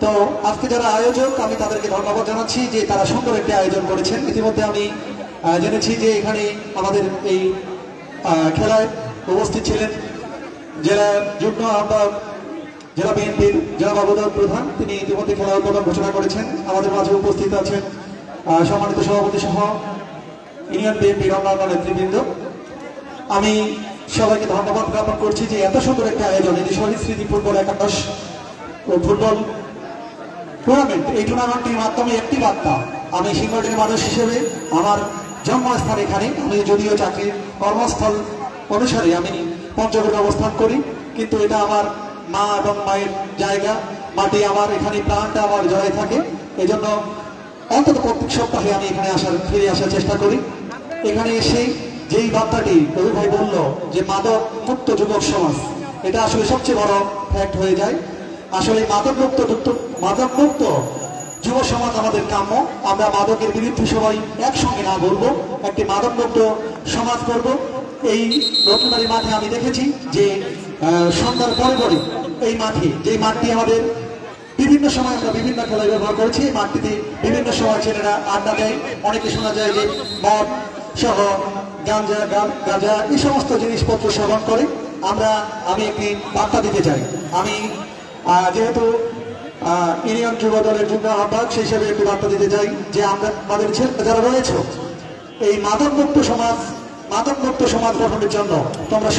তো আজকে যারা আয়োজক, আমি তাদেরকে ধন্যবাদ জানাচ্ছি যে তারা সুন্দর একটি আয়োজন করেছেন। ইতিমধ্যে আমি জেনেছি যে এখানে আমাদের এই খেলায় উপস্থিত ছিলেন জেলা যুগ্ম আহ্বায়ক, জেলা বিএনপির জেলা বাবুদার প্রধান, তিনি ইতিমধ্যে খেলা উদ্বোধন ঘোষণা করেছেন। আমাদের মাঝে উপস্থিত আছেন সম্মানিত সভাপতি সহ ইউনিয়ন বিএনপির অন্যান্য নেতৃবৃন্দ। আমি সবাইকে ধন্যবাদ জ্ঞাপন করছি যে এত সুন্দর একটা আয়োজন, এই শহীদ স্মৃতি ফুটবল একাদশ ফুটবল টুর্নামেন্ট, এই টুর্নামেন্টের মাধ্যমে একটি বার্তা, আমি সিংহটির মানুষ হিসেবে আমার জন্মস্থান এখানে, আমি যদিও চাকরির কর্মস্থল অনুসারে আমি পঞ্চগড়ে অবস্থান করি, কিন্তু এটা আমার মা এবং মায়ের জায়গা, মাটি আমার, এখানে প্রাণটা আমার জড়াই থাকে। এই জন্য অন্তত প্রত্যেক সপ্তাহে আমি এখানে ফিরে আসার চেষ্টা করি। এখানে এসে যেই বার্তাটি রবি ভাই বলল যে মাদক মুক্ত যুবক সমাজ, এটা আসলে সবচেয়ে বড় ফ্যাক্ট হয়ে যায়। আসলে মাদক মুক্ত যুব সমাজ আমাদের কাম্য। আমরা মাদকের বিরুদ্ধে সবাই একসঙ্গে না বলবো, একটি মাদকমুক্ত সমাজ করব। এই রত্নবাড়ি মাঠে আমি দেখেছি যে সন্ধ্যার পরে পরে এই মাঠে, যে মাঠটি আমাদের বিভিন্ন সময় আমরা বিভিন্ন খেলায় ব্যবহার করেছি, এই মাঠটিতে বিভিন্ন সময় ছেলেরা আড্ডা দেয়। অনেকে শোনা যায় যে মদ সহ গাঁজা এই সমস্ত জিনিসপত্র সেবন করে। আমি একটি বার্তা দিতে চাই। আমি যেহেতু ইউনিয়ন যুব দলের যুগ্ম আহ্বায়ক, সেই হিসাবে একটু বার্তা দিতে চাই যে আমাদের যারা রয়েছে এই মাদকমুক্ত সমাজ গঠনের জন্য তোমরা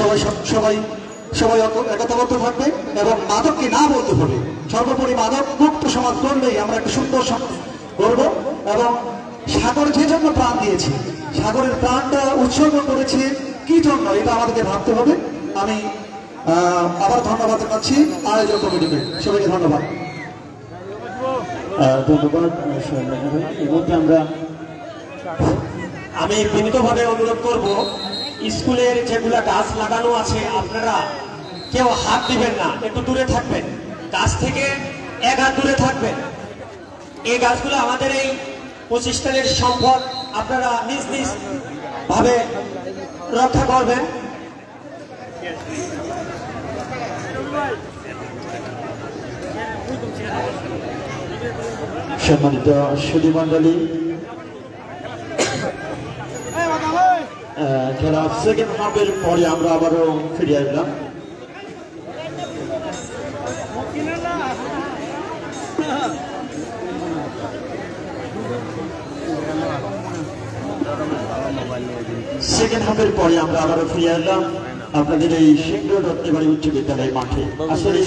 সবাই একতাবদ্ধ থাকবে এবং মাদককে না বলতে হবে। সর্বোপরি মাদকমুক্ত সমাজ করলেই আমরা একটা সুন্দর সমাজ করব। এবং সাগর যে জন্য প্রাণ দিয়েছে, সাগরের প্রাণটা উৎসর্গ করেছে কি জন্য, এটা আমাদেরকে ভাবতে হবে। আমি আবার ধন্যবাদ জানাচ্ছি আয়োজক কমিটিকে। সবাইকে ধন্যবাদ। আমি বিনীতভাবে অনুরোধ করব, স্কুলের যেগুলা গাছ লাগানো আছে আপনারা কেউ হাত দিবেন না, একটু দূরে থাকবেন, গাছ থেকে 1 হাত দূরে থাকবেন। এই গাছগুলো আমাদের এই প্রতিষ্ঠানের সম্পদ, আপনারা নিজ নিজ ভাবে রক্ষা করবেন। সম্মানিত সুধী মন্ডলী, খেলা সেকেন্ড হাফের পরে আমরা আবারও ফিরে আসলাম। সেকেন্ড হাফের পরে আমরা আবারও ফিরে আসলাম আপনাদের এই সিংহ রত্নবাড়ি উচ্চ বিদ্যালয় মাঠে। আসলে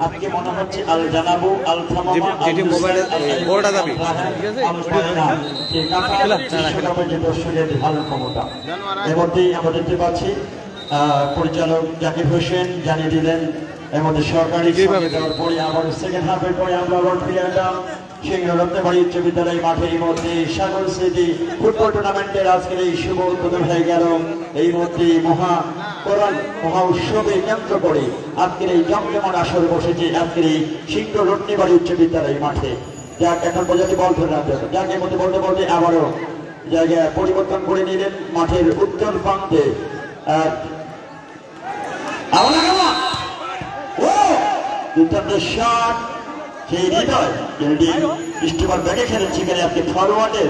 আজকে মনে হচ্ছে আল জানাবো আল থামামা দর্শকের ভালো ক্ষমতা। এর মধ্যেই আমরা দেখতে পাচ্ছি পরিচালক জাকির হোসেন জানিয়ে দিলেন এর মধ্যে সরকারি দেওয়ার পরে আবার সেকেন্ড হাফের পরে আমরা আবার ফিরে আসলাম সিংহ রত্নবাড়ি উচ্চ বিদ্যালয় মাঠের মধ্যে সাগর স্মৃতি ফুটবল টুর্নামেন্টের আজকের এই শুভ উদ্বোধন হয়ে গেল। এই মধ্যে মহা উৎসবে কেন্দ্র করে আজকের এই জমজমাট আসর বসেছে আজকের এই সিংহ রত্নবাড়ি উচ্চ বিদ্যালয় মাঠে। যাক এখন পর্যন্ত বল ধরে রাখতে হবে, যাকে মধ্যে বলতে বলতে আবারও জায়গা পরিবর্তন করে নিলেন মাঠের উত্তর প্রান্তে সেই হৃদয় স্টিমার ব্যাগে খেলেন, সেখানে আজকে ফরওয়ার্ডের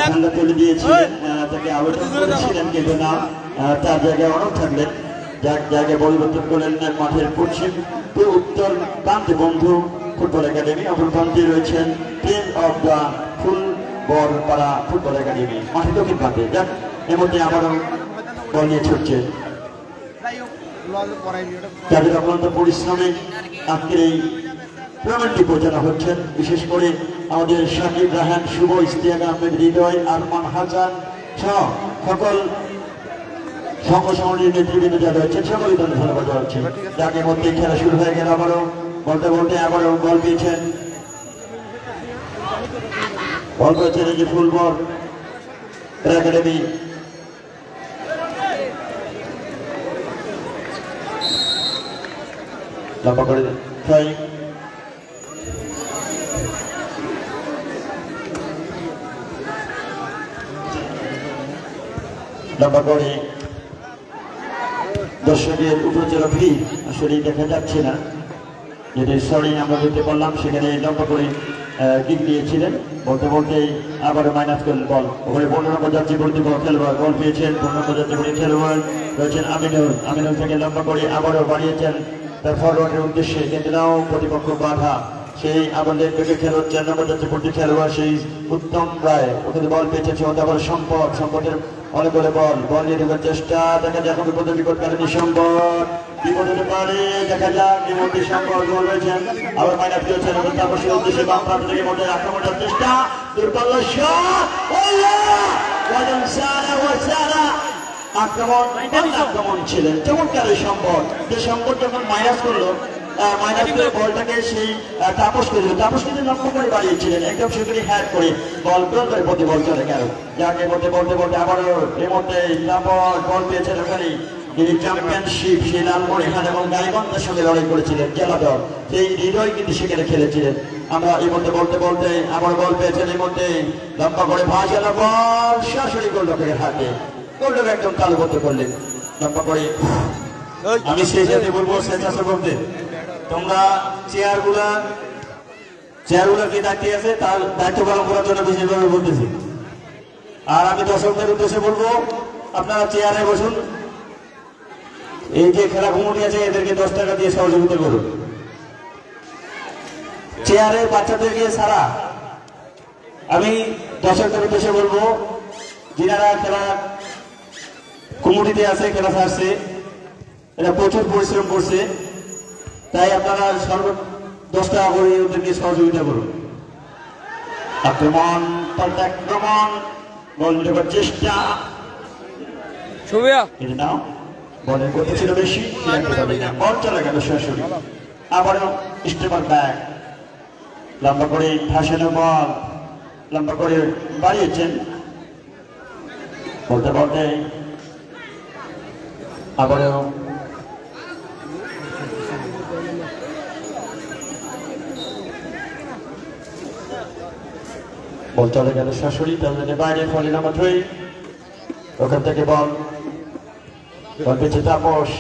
ঠান্ডা তুলে দিয়েছিলেন, তাকে আবেদন করেছিলেন কিন্তু না, তার জায়গায় অনড় থাকলেন। যার জায়গায় পরিবর্তন করলেন মাঠের পশ্চিম উত্তর প্রান্তে বন্ধু ফুটবল একাডেমি, অপর প্রান্তে রয়েছেন team of the Phulbarpara football academy মাঠের দক্ষিণ প্রান্তে। যাক এর মধ্যে আবারও বল নিয়ে ছুটছে তাদের অক্লান্ত পরিশ্রমে আজকের এই টুর্নামেন্টটি পরিচালনা হচ্ছেন। বিশেষ করে আমাদের শাকিব রাহান, শুভ, ইস্তিয়াক আহমেদ, হৃদয়, আরমান হাসান সহ সকল সংঘ সংগঠনের নেতৃবৃন্দ যারা রয়েছেন সকলেই তাদের ধন্যবাদ জানাচ্ছি। যাকে মধ্যে খেলা শুরু হয়ে গেল, আবারও বলতে বলতে আবারও বল পেয়েছেন, বল পেয়েছেন এই যে ফুলবল একাডেমি। লম্বা করে ট্রাই লম্বা করে দর্শকের উপজেলা ভিড় আসলে দেখা যাচ্ছে না, যেটি সরি আমরা দেখতে পারলাম। সেখানে লম্বা করে কিক দিয়েছিলেন, বলতে বলতে আবার মাইনাস করলেন বল। ওখানে 15 নম্বর যাচ্ছে খেলোয়াড় বল পেয়েছেন, 15 নম্বর যাচ্ছে খেলোয়াড় রয়েছেন আমিনুল থেকে লম্বা করে আবারও বাড়িয়েছেন তার ফরওয়ার্ডের উদ্দেশ্যে, কিন্তু নাও প্রতিপক্ষ বাধা। সেই আমাদের দিকে খেলোয়াড় 4 নম্বর যাচ্ছে খেলোয়াড় সেই উত্তম রায়, ওখানে বল পেয়েছে আবার সম্পদের অনেকগুলো বল নিয়ে ঢোকার চেষ্টা, দেখা যাক বিপদ বিপদকালীন সম্পদ বিপদ হতে পারে, দেখা যাক এই মধ্যে সম্পদ গোল রয়েছেন। আবার মাইনাস দিয়েছেন তারপর সেই উদ্দেশ্যে বাম প্রান্ত থেকে মধ্যে আক্রমণের চেষ্টা, দুর্বল আক্রমণ ছিলেন চমৎকার এই সম্পদ, যে সম্পদ যখন মাইনাস করলো মাইনাস করে বলটাকে সেই তাপসকে লক্ষ্য করে বাড়িয়েছিলেন, একদম সেগুলি হ্যাক করে বল করে প্রতি বল চলে গেল। যাকে বলতে বলতে আবারও এর মধ্যে বল পেয়েছেন ওখানে যিনি চ্যাম্পিয়নশিপ সেই লালমনিরহাট এবং গাইবান্ধার সঙ্গে লড়াই করেছিলেন জেলা দল, সেই হৃদয় কিন্তু সেখানে খেলেছিলেন। আমরা এই মধ্যে বলতে বলতে আবার বল পেয়েছেন, এই মধ্যে লম্বা করে ভাসানো বল সরাসরি গোলরক্ষকের হাতে, গোলরক্ষক একদম তালুবদ্ধ করলেন লম্বা করে। আমি সেই সাথে বলবো স্বেচ্ছাসেবক বলতে, তোমরা চেয়ারগুলা কি দায়িত্ব আছে তার দায়িত্ব পালন করার জন্য বিশেষভাবে বলতেছি। আর আমি দর্শকদের উদ্দেশ্যে বলবো, আপনারা চেয়ারে বসুন। এই যে খেলা কমিটি আছে এদেরকে 10 টাকা দিয়ে সহযোগিতা করুন। চেয়ারের বাচ্চাদেরকে ছাড়া আমি দর্শকদের উদ্দেশ্যে বলবো, যিনারা খেলা কমিটিতে আছে, খেলা ছাড়ছে, এরা প্রচুর পরিশ্রম করছে, তাই আপনারা 10 টাকা করে ওদেরকে সহযোগিতা করুন। আক্রমণ, পাল্টা আক্রমণ, বল দেওয়ার চেষ্টা, কিন্তু নাও বলের গতি ছিল বেশি, বল চলে গেল সরাসরি। আবারও স্টেপার ব্যাক, লম্বা করে ভাসানো বল, লম্বা করে বাড়িয়েছেন বলতে বলতে। আবারও বল চলে গেল সরাসরি তাদের বাইরে, ফলে নাম্বার 3 ওখান থেকে বল পেয়েছে তাপস,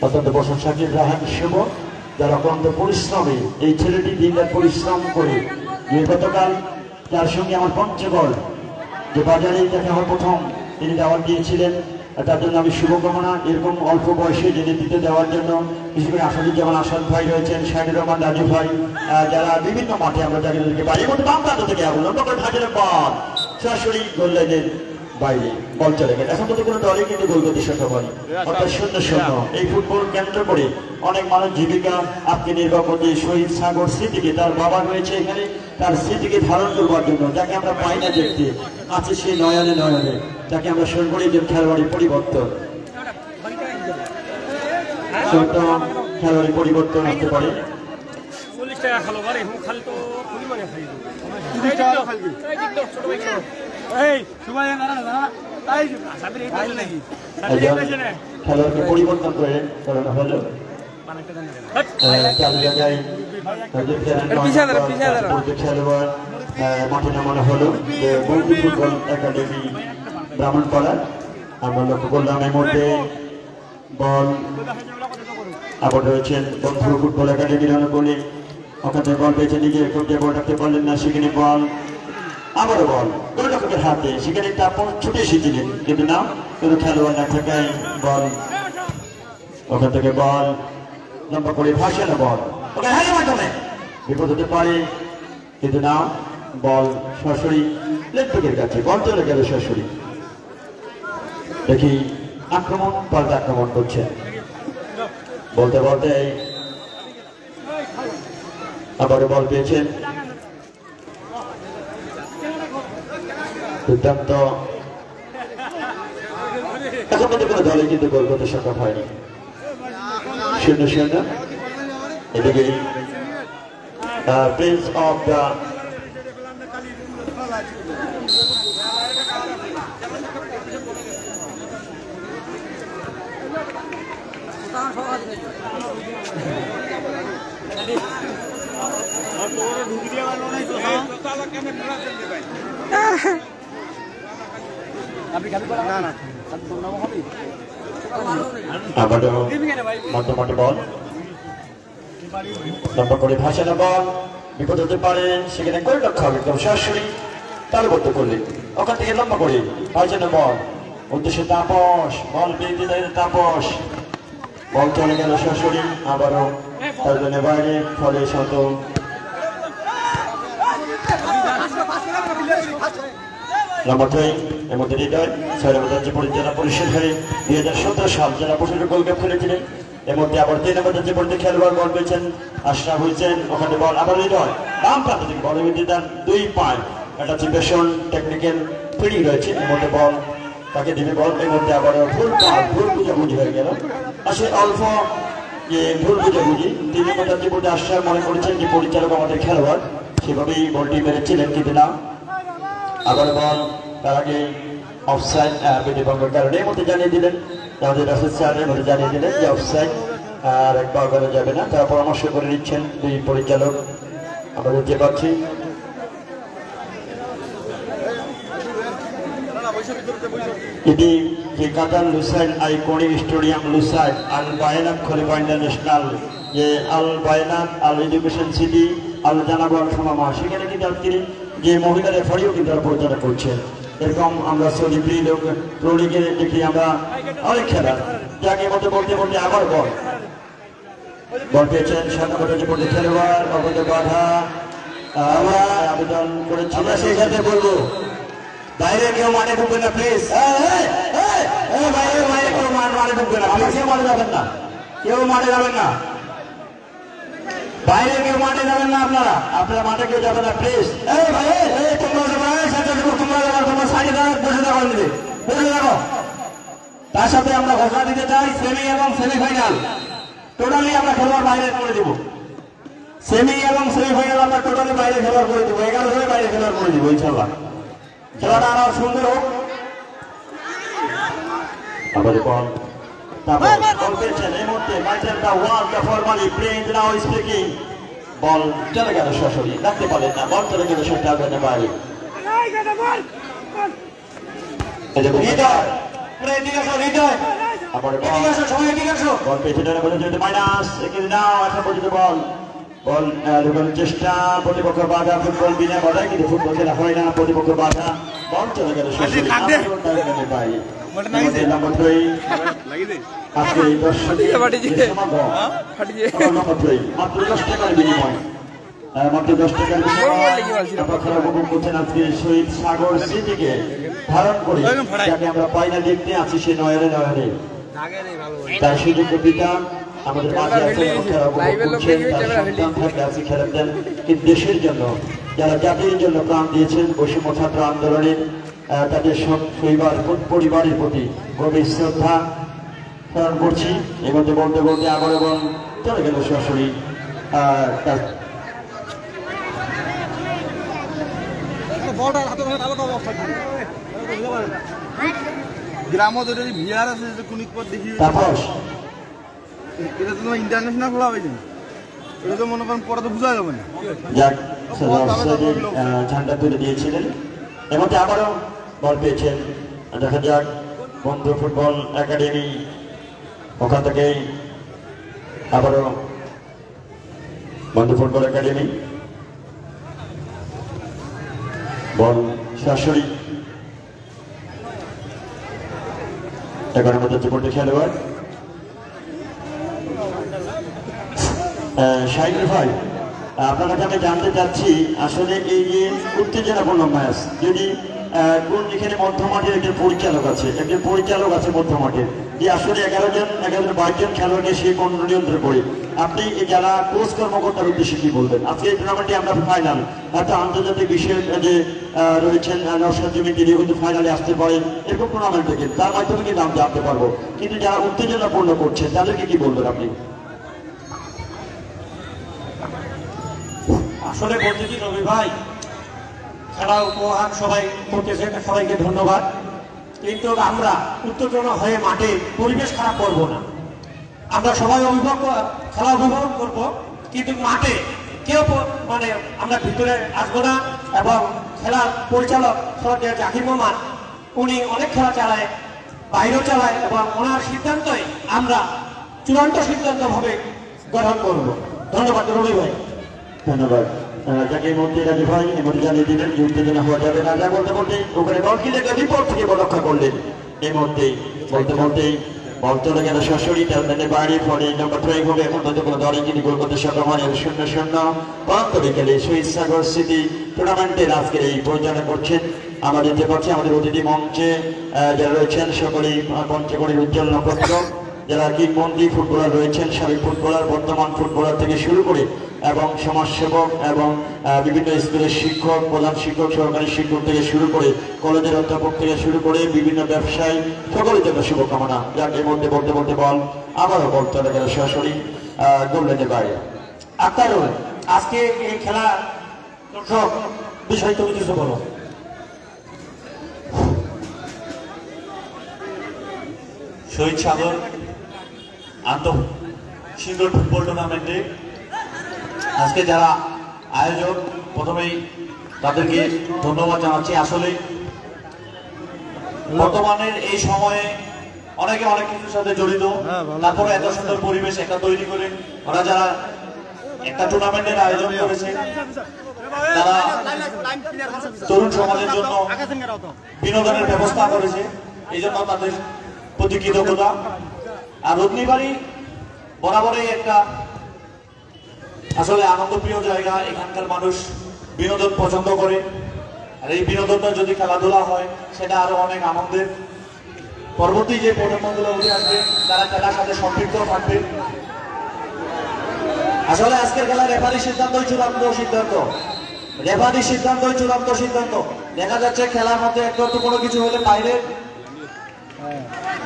অত্যন্ত প্রশংসা রাহান শুভ, যারা অত্যন্ত পরিশ্রমী। এই ছেলেটি দিনরাত পরিশ্রম করে যে গতকাল তার সঙ্গে আমার পঞ্চগড় যে বাজারে দেখা হয় প্রথম তিনি দেওয়ার দিয়েছিলেন, তার জন্য আমি শুভকামনা। এরকম অল্প বয়সে যে নেতৃত্ব দেওয়ার জন্য বিশেষ করে আসাদুজ্জামান আসাদ ভাই রয়েছেন, শাহিনুর রহমান রাজু ভাই, যারা বিভিন্ন মাঠে আমরা তাদেরকে পাই। এর মধ্যে বাম প্রান্ত থেকে লম্বা করে ভাজনের বল সরাসরি গোল লাইনের বাইরে, বল চলে গেল। এখন তো কোনো দলই কিন্তু গোল করতে সক্ষম হয়নি, অর্থাৎ 0-0। এই ফুটবল কেন্দ্র করে অনেক মানুষ জীবিকা আজকে নির্বাহ করছে। শহীদ সাগর স্মৃতিকে, তার বাবা রয়েছে এখানে, তার স্মৃতিকে ধারণ করবার জন্য, যাকে আমরা পাই না দেখতে, আছে সেই নয়নে নয়নে, যাকে আমরা শুরু করি যে খেলোয়াড়ি পরিবর্তন, খেলোয়াড়ি পরিবর্তন আসতে পারে। 40 টাকা খালো বারে হুম খালি তো পরিমাণে খাই এই সুমাইয়া না তাই সাবির এই বলে নাকি সাবির এই বলে না খেলোয়াড়কে পরিবর্তন করে করানো হলো। চালু জায়গায় খেলোয়াড় মাঠে নামানো হলো যে বন্ধু ফুটবল একাডেমি ব্রাহ্মণপাড়া। আমরা লক্ষ্য করলাম এর মধ্যে বল আবার রয়েছেন বন্ধু ফুটবল একাডেমির অনুকূলে, ওখানে বল পেয়েছে, নিজের কোর্টে বল রাখতে পারলেন না, সেখানে বল আবারও বল গোলরক্ষকের হাতে, সেখানে তারপর ছুটে এসেছিলেন কিন্তু না, কোনো খেলোয়াড় না থাকায় বল ওখান থেকে বল লম্বা করে ভাসানো বল ওখানে হারিয়ে মাধ্যমে বিপদ হতে পারে কিন্তু না, বল সরাসরি লেফটের কাছে, বল চলে গেল সরাসরি। দেখি আক্রমণ পাল্টা আক্রমণ করছে বলতে বলতে আবারও বল পেয়েছেন, দুর্দান্ত। এখন মধ্যে কোনো দলে কিন্তু গোল করতে সক্ষম হয়নি, 0-0। এদিকে প্রিন্স অফ দ্য মধ্যমাঠে বল লম্বা করে ভাসানো বল, বিপদ হতে পারে, সেখানে গোলরক্ষক একদম সরাসরি তালুবদ্ধ করলেন। ওখান থেকে লম্বা করে ভাসানো বল, উদ্দেশ্যে তাপস, বল পেয়ে তাপস, বল চলে গেল সরাসরি আবারও তার জন্য বাইরে, ফলে শত লম্বা থেকে এর মধ্যে হৃদয় জেলা পরিষদ হয়ে 2017 সাল জেলা পরিষদের গোলকাপ খেলেছিলেন। এর মধ্যে আবার 3 নম্বর যে খেলোয়াড় বল পেয়েছেন আশরাফ হয়েছেন, ওখানে বল আবার হৃদয় বাম প্রান্ত থেকে বলের মধ্যে তার 2 পায়, একটা হচ্ছে বেশন টেকনিক্যাল ফিল্ডিং রয়েছে, এর মধ্যে বল তাকে দিবে বল, এর মধ্যে আবার ভুল বুঝাবুঝি হয়ে গেল। আসলে অল্প যে ভুল বুঝাবুঝি 3 নম্বর যে আশরাফ মনে করেছেন যে পরিচালক আমাদের খেলোয়াড়, সেভাবেই বলটি মেরেছিলেন কিন্তু না। আবার বল তার আগে অফসাইড বিধিভঙ্গের কারণে এর মধ্যে জানিয়ে দিলেন, আমাদের রাসেল স্যারের মধ্যে জানিয়ে দিলেন যে অফসাইড আর একবার করা যাবে না। তারা পরামর্শ করে নিচ্ছেন দুই পরিচালক, আমরা দেখতে পাচ্ছি। এটি যে কাতার লুসাইল আইকনিক স্টেডিয়াম লুসাইল আল বায়নাত খলিফা ইন্টারন্যাশনাল, যে আল বায়নাত আল এডুকেশন সিটি আল জানাগর সমামা, সেখানে কিন্তু আজকে যে মহিলা রেফারিও কিন্তু পরিচালনা করছেন। এরকম আমরা সৌদি প্রো লিগে দেখি আমরা অনেক খেলা, যাকে মতো বলতে বলতে আবার বল পেয়েছেন সামনে খেলোয়াড় অবৈধ বাধা আমরা আবেদন করেছি। আমরা সেই সাথে বলবো বাইরে কেউ মাঠে ঢুকবে না প্লিজ, বাইরে কেউ মাঠে ঢুকবে না, কেউ মাঠে যাবেন না, কেউ মাঠে যাবেন না, বাইরে কেউ মাঠে যাবেন না, আপনারা মাঠে কেউ যাবেন না প্লিজ। তার সাথে আমরা ঘোষণা দিতে চাই সেমি এবং সেমিফাইনাল টোটালি আমরা খেলোয়াড় বাইরে করে দিব, সেমি এবং সেমিফাইনাল আমরা টোটালি বাইরে খেলোয়াড় করে দিব, 11 জনের বাইরে খেলোয়াড় করে দিব ইনশাল্লাহ। খেলাটা আরো সুন্দর হোক। আমাদের বল এই মুহূর্তে বল চলে গেল সরাসরি, রাখতে পারলেন না, বল চলে গেল সেটা বাইরে। চেষ্টা প্রতিপক্ষ বাধা, ফুটবল বিনা বাধায় কিন্তু ফুটবল খেলা হয় না, প্রতিপক্ষ বাধা, বল চলে গেল বাইরে। আজকে এই দর্শক মাত্র 10 টাকার বিনিময়, মাত্র 10 টাকার বিনিময় উপভোগ করছেন আজকে শহীদ সাগর স্মৃতিকে ধারণ করে, যাকে আমরা পাইনা দেখতে আছি সে নয়নে নয়নে। তার সুযোগ্য পিতা আমাদের মাঝে আছে খেলেন দেন, কিন্তু দেশের জন্য যারা জাতির জন্য প্রাণ দিয়েছেন বৈষম্য ছাত্র আন্দোলনের, তাদের সব পরিবারের প্রতি গভীর শ্রদ্ধা স্মরণ করছি। এর মধ্যে বলতে বলতে আবার এবং চলে গেল সরাসরি ইন্টারন্যাশনাল খেলা হয়েছে, এটা তো মনে করেন পরে তো বোঝা যাবে না। ঝান্ডা তুলে দিয়েছিলেন, এর মধ্যে আবারও বল পেয়েছেন। দেখা যাক বন্ধু ফুটবল একাডেমি, ওখান থেকে আবারও বন্ধু ফুটবল একাডেমি বল সরাসরি 11 মধ্যে চিপটে খেলোয়াড় শাহিনুর ভাই, আপনার কাছে আমি জানতে চাচ্ছি আসলে এই যে উত্তেজনাপূর্ণ ম্যাচ, যদি কোন যেখানে মধ্যমাঠের একজন পরিচালক আছে মধ্যমাঠের, যে আসলে 11-22 জন খেলোয়াড়কে সে নিয়ন্ত্রণ করে, আপনি যারা কোচ কর্মকর্তার উদ্দেশ্যে কি বলবেন? আজকে এই টুর্নামেন্টে আমরা ফাইনাল, হয়তো আন্তর্জাতিক বিষয়ের যে রয়েছেন নওশাদ জমি, তিনি কিন্তু ফাইনালে আসতে পারেন, এরকম টুর্নামেন্ট থেকে তার মাধ্যমে কিন্তু আমরা জানতে পারবো, কিন্তু যারা উত্তেজনাপূর্ণ করছেন তাদেরকে কি বলবেন আপনি? আসলে বলতে কি রবি ভাই, খেলা উপহার সবাই করতেছে, সবাইকে ধন্যবাদ, কিন্তু আমরা উত্তেজনা হয়ে মাঠে পরিবেশ খারাপ করব না। আমরা সবাই খেলা উপভোগ করবো, কিন্তু মাঠে কেউ মানে আমরা ভিতরে আসবো না। এবং খেলার পরিচালক জাকির মোহাম্মদ, উনি অনেক খেলা চালায়, বাইরেও চালায়, এবং ওনার সিদ্ধান্তই আমরা চূড়ান্ত সিদ্ধান্ত ভাবে গ্রহণ করবো। ধন্যবাদ রবি ভাই। ধন্যবাদ। যাকে মন্ত্রী রাজু ভাই এমন জানিয়ে দিলেন যে উত্তেজনা হওয়া যাবে না, যা বলতে বলতে ওখানে বল কিনে বিপদ থেকে রক্ষা করলেন। এই মধ্যেই বলতেই বল চলে গেল সরাসরি বাইরে, ফলে নম্বর 3 হবে এখন পর্যন্ত কোনো দলে যিনি গোল করতে সক্ষম হয় 0-0 প্রান্ত বিকেলে শহীদ সাগর স্মৃতি টুর্নামেন্টের আজকের এই পরিচালনা করছেন। আমরা দেখতে পাচ্ছি আমাদের অতিথি মঞ্চে যারা রয়েছেন সকলেই পঞ্চগড়ের উজ্জ্বল নক্ষত্র, যারা কিংবদন্তি ফুটবলার রয়েছেন, সাবেক ফুটবলার, বর্তমান ফুটবলার থেকে শুরু করে এবং সমাজসেবক এবং বিভিন্ন স্কুলের শিক্ষক, প্রধান শিক্ষক, সহকারী শিক্ষক থেকে শুরু করে কলেজের অধ্যাপক থেকে শুরু করে বিভিন্ন ব্যবসায়ী, সকলের জন্য শুভকামনা। যাক এর মধ্যে বলতে বল আবারও বল চলে গেল সরাসরি গোললাইনের বাইরে। আক্তারুল, আজকে এই খেলা দর্শক বিষয় তুমি কিছু বলো। শহীদ সাগর আন্তঃ সিঙ্গল ফুটবল টুর্নামেন্টে আজকে যারা আয়োজক, প্রথমেই তাদেরকে ধন্যবাদ জানাচ্ছি। আসলে বর্তমানের এই সময়ে অনেকে অনেক কিছুর সাথে জড়িত, তারপরে এত সুন্দর পরিবেশ একটা তৈরি করে ওরা যারা একটা টুর্নামেন্টের আয়োজন করেছে, তারা তরুণ সমাজের জন্য বিনোদনের ব্যবস্থা করেছে, এই জন্য তাদের প্রতি কৃতজ্ঞতা। আর রত্নীবাড়ি বরাবরই একটা আসলে আনন্দপ্রিয় জায়গা, এখানকার মানুষ বিনোদন পছন্দ করে, আর এই বিনোদনটা যদি খেলাধুলা হয় সেটা আরো অনেক আনন্দের। পরবর্তী যে প্রজন্মগুলো উঠে আসবে তারা খেলার সাথে সম্পৃক্ত থাকবে। আসলে আজকের খেলা রেফারির সিদ্ধান্তই চূড়ান্ত সিদ্ধান্ত, রেফারির সিদ্ধান্তই চূড়ান্ত সিদ্ধান্ত। দেখা যাচ্ছে খেলার মধ্যে একটু কোনো কিছু হলে বাইরে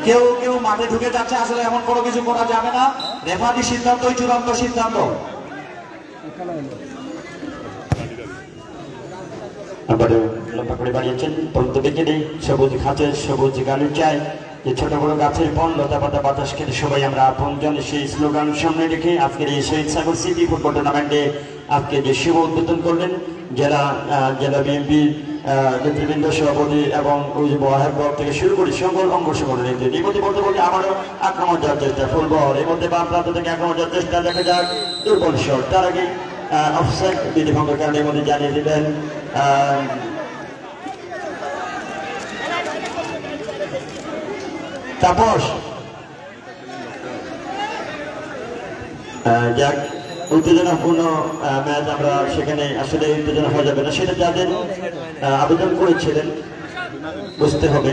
কেউ কেউ মাঠে ঢুকে যাচ্ছে, আসলে এমন কোনো কিছু করা যাবে না, রেফারির সিদ্ধান্তই চূড়ান্ত সিদ্ধান্ত। আবারও লম্বা করে বাড়িয়েছেন প্রত্যেকে নেই সবুজ ঘাসের সবুজ গালিচায়, যে ছোট বড় গাছের বন লতা পাতা বাতাস খেতে সবাই আমরা আপনজন, সেই স্লোগান সামনে রেখে আজকের এই শহীদ সাগর সিটি ফুটবল টুর্নামেন্টে আজকে যে শুভ উদ্বোধন করলেন জেলা বিএনপির নেতৃবৃন্দ, সভাপতি এবং ওই যে বহার ব্লক থেকে শুরু করে সকল অংশগ্রহণ নেতৃত্ব। এই মধ্যে বলতে বলতে আমারও আক্রমণ যাওয়ার চেষ্টা ফুটবল, এই মধ্যে বাম প্রান্ত থেকে আক্রমণ যাওয়ার চেষ্টা, দেখা যাক দুর্বল শট, তার আগে অফসাইড বিধি ভঙ্গের কারণে এর মধ্যে জানিয়ে দিলেন তাপস। যাক, উত্তেজনাপূর্ণ ম্যাচ, আমরা সেখানে আসলে উত্তেজনা হয়ে যাবে না, সেটা যাদের আবেদন করেছিলেন বুঝতে হবে।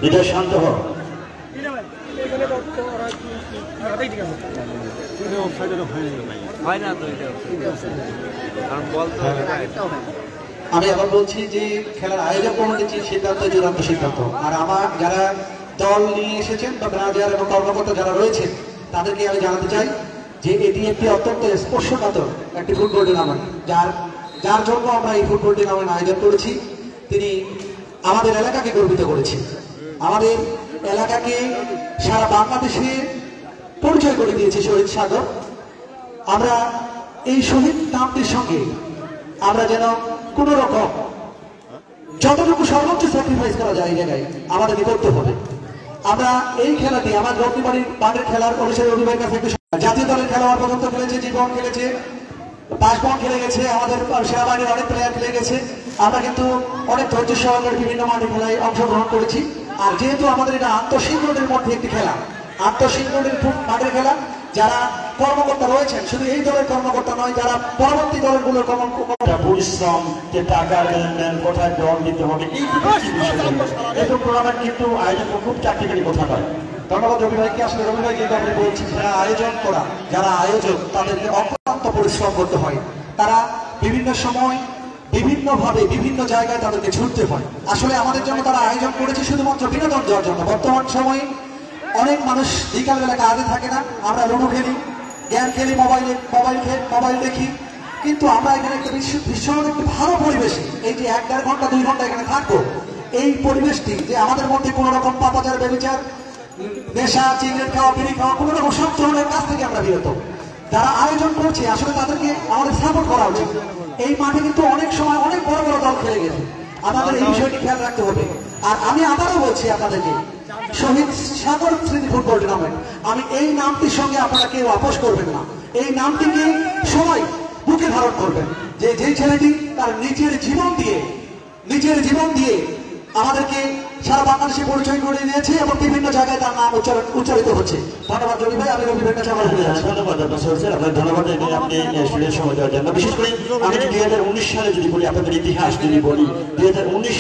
হৃদয় শান্ত হোক। আমি আবার বলছি যে খেলার আয়োজক কমিটির সিদ্ধান্ত চূড়ান্ত সিদ্ধান্ত। আর আমার যারা দল নিয়ে এসেছেন বা ম্যানেজার এবং কর্মকর্তা যারা রয়েছেন তাদেরকে আমি জানাতে চাই যে এটি একটি অত্যন্ত স্পর্শকাতর একটি ফুটবল টুর্নামেন্ট, যার জন্য আমরা এই ফুটবল টুর্নামেন্ট আয়োজন করেছি। তিনি আমাদের এলাকাকে গর্বিত করেছেন, আমাদের এলাকাকে সারা বাংলাদেশে পরিচয় করে দিয়েছে শহীদ সাগর। আমরা এই শহীদ নামটির সঙ্গে আমরা যেন কোন রকম যতটুকু সর্বোচ্চ স্যাক্রিফাইস করা যায় এই জায়গায় আমাদেরকে করতে হবে। আমরা এই খেলাটি আমার রত্নীবাড়ির মাঠের খেলার অনুসারে অভিভাবকের কাছে একটু জাতীয় দলের খেলোয়াড় পর্যন্ত খেলেছে, জীবন খেলেছে, পাঁচবন খেলে গেছে, আমাদের সেনাবাহিনীর অনেক প্লেয়ার খেলে গেছে। আমরা কিন্তু অনেক ধৈর্য সহকারে বিভিন্ন মাঠে খেলায় অংশগ্রহণ করেছি। আর যেহেতু আমাদের এটা আন্তঃশৃঙ্খলের মধ্যে একটি খেলা, আন্তঃশৃঙ্খলের মাঠের খেলা, যারা কর্মকর্তা রয়েছেন শুধু এই দলের কর্মকর্তা নয়, যারা পরবর্তী দলগুলোর পরিশ্রম, যে টাকা লেনদেন, কোথায় জল দিতে হবে, এই টুর্নামেন্ট কিন্তু আয়োজন খুব চাকরিকারী কথা নয়। ধন্যবাদ রবি ভাইকে। আসলে রবি ভাই যেটা আপনি বলছি, যারা আয়োজন করা, যারা আয়োজক, তাদেরকে অক্লান্ত পরিশ্রম করতে হয়। তারা বিভিন্ন সময় বিভিন্নভাবে বিভিন্ন জায়গায় তাদেরকে ছুটতে হয়। আসলে আমাদের জন্য তারা আয়োজন করেছে শুধুমাত্র বিনোদন দেওয়ার জন্য। বর্তমান সময়ে অনেক মানুষ বিকালবেলা কাজে থাকে না, আমরা লুডো খেলি, গেম খেলি, মোবাইল দেখি, কিন্তু আমরা এখানে একটা ভীষণ একটি ভালো পরিবেশে এই যে 1-1.5 ঘন্টা 2 ঘন্টা এখানে থাকবো, এই পরিবেশটি যে আমাদের মধ্যে কোনো রকম পাপাচার, ব্যভিচার, নেশা, সিগারেট খাওয়া, বিড়ি খাওয়া, কোনো রকম সব ধরনের কাজ থেকে আমরা বিরত। যারা আয়োজন করছে আসলে তাদেরকে আমাদের সাপোর্ট করা উচিত। এই মাঠে কিন্তু অনেক সময় অনেক বড় বড় দল খেলে গেছে, আমাদের এই বিষয়টি খেয়াল রাখতে হবে। আর আমি আবারও বলছি আপনাদেরকে, শহীদ সাগর স্মৃতি ফুটবল টুর্নামেন্ট, আমি এই নামটির সঙ্গে আপনারা কেউ আপোষ করবেন না, এই নামটিকে সবাই বুকে ধারণ করবেন। যেই ছেলেটি তার নিজের জীবন দিয়ে আমাদেরকে সারা বাংলাদেশে পরিচয় করে দিয়েছে এবং বিভিন্ন জায়গায় তার নাম উচ্চারিত হচ্ছে। ধন্যবাদ রবি ভাই, আমি রবি ভাইয়ের কাছে আবার ফিরে যাচ্ছি। ধন্যবাদ আপনার ধন্যবাদ আপনি স্টুডিওর সময় দেওয়ার জন্য। বিশেষ করে আমি 2019 সালে যদি বলি, আপনাদের ইতিহাস যদি বলি, 2019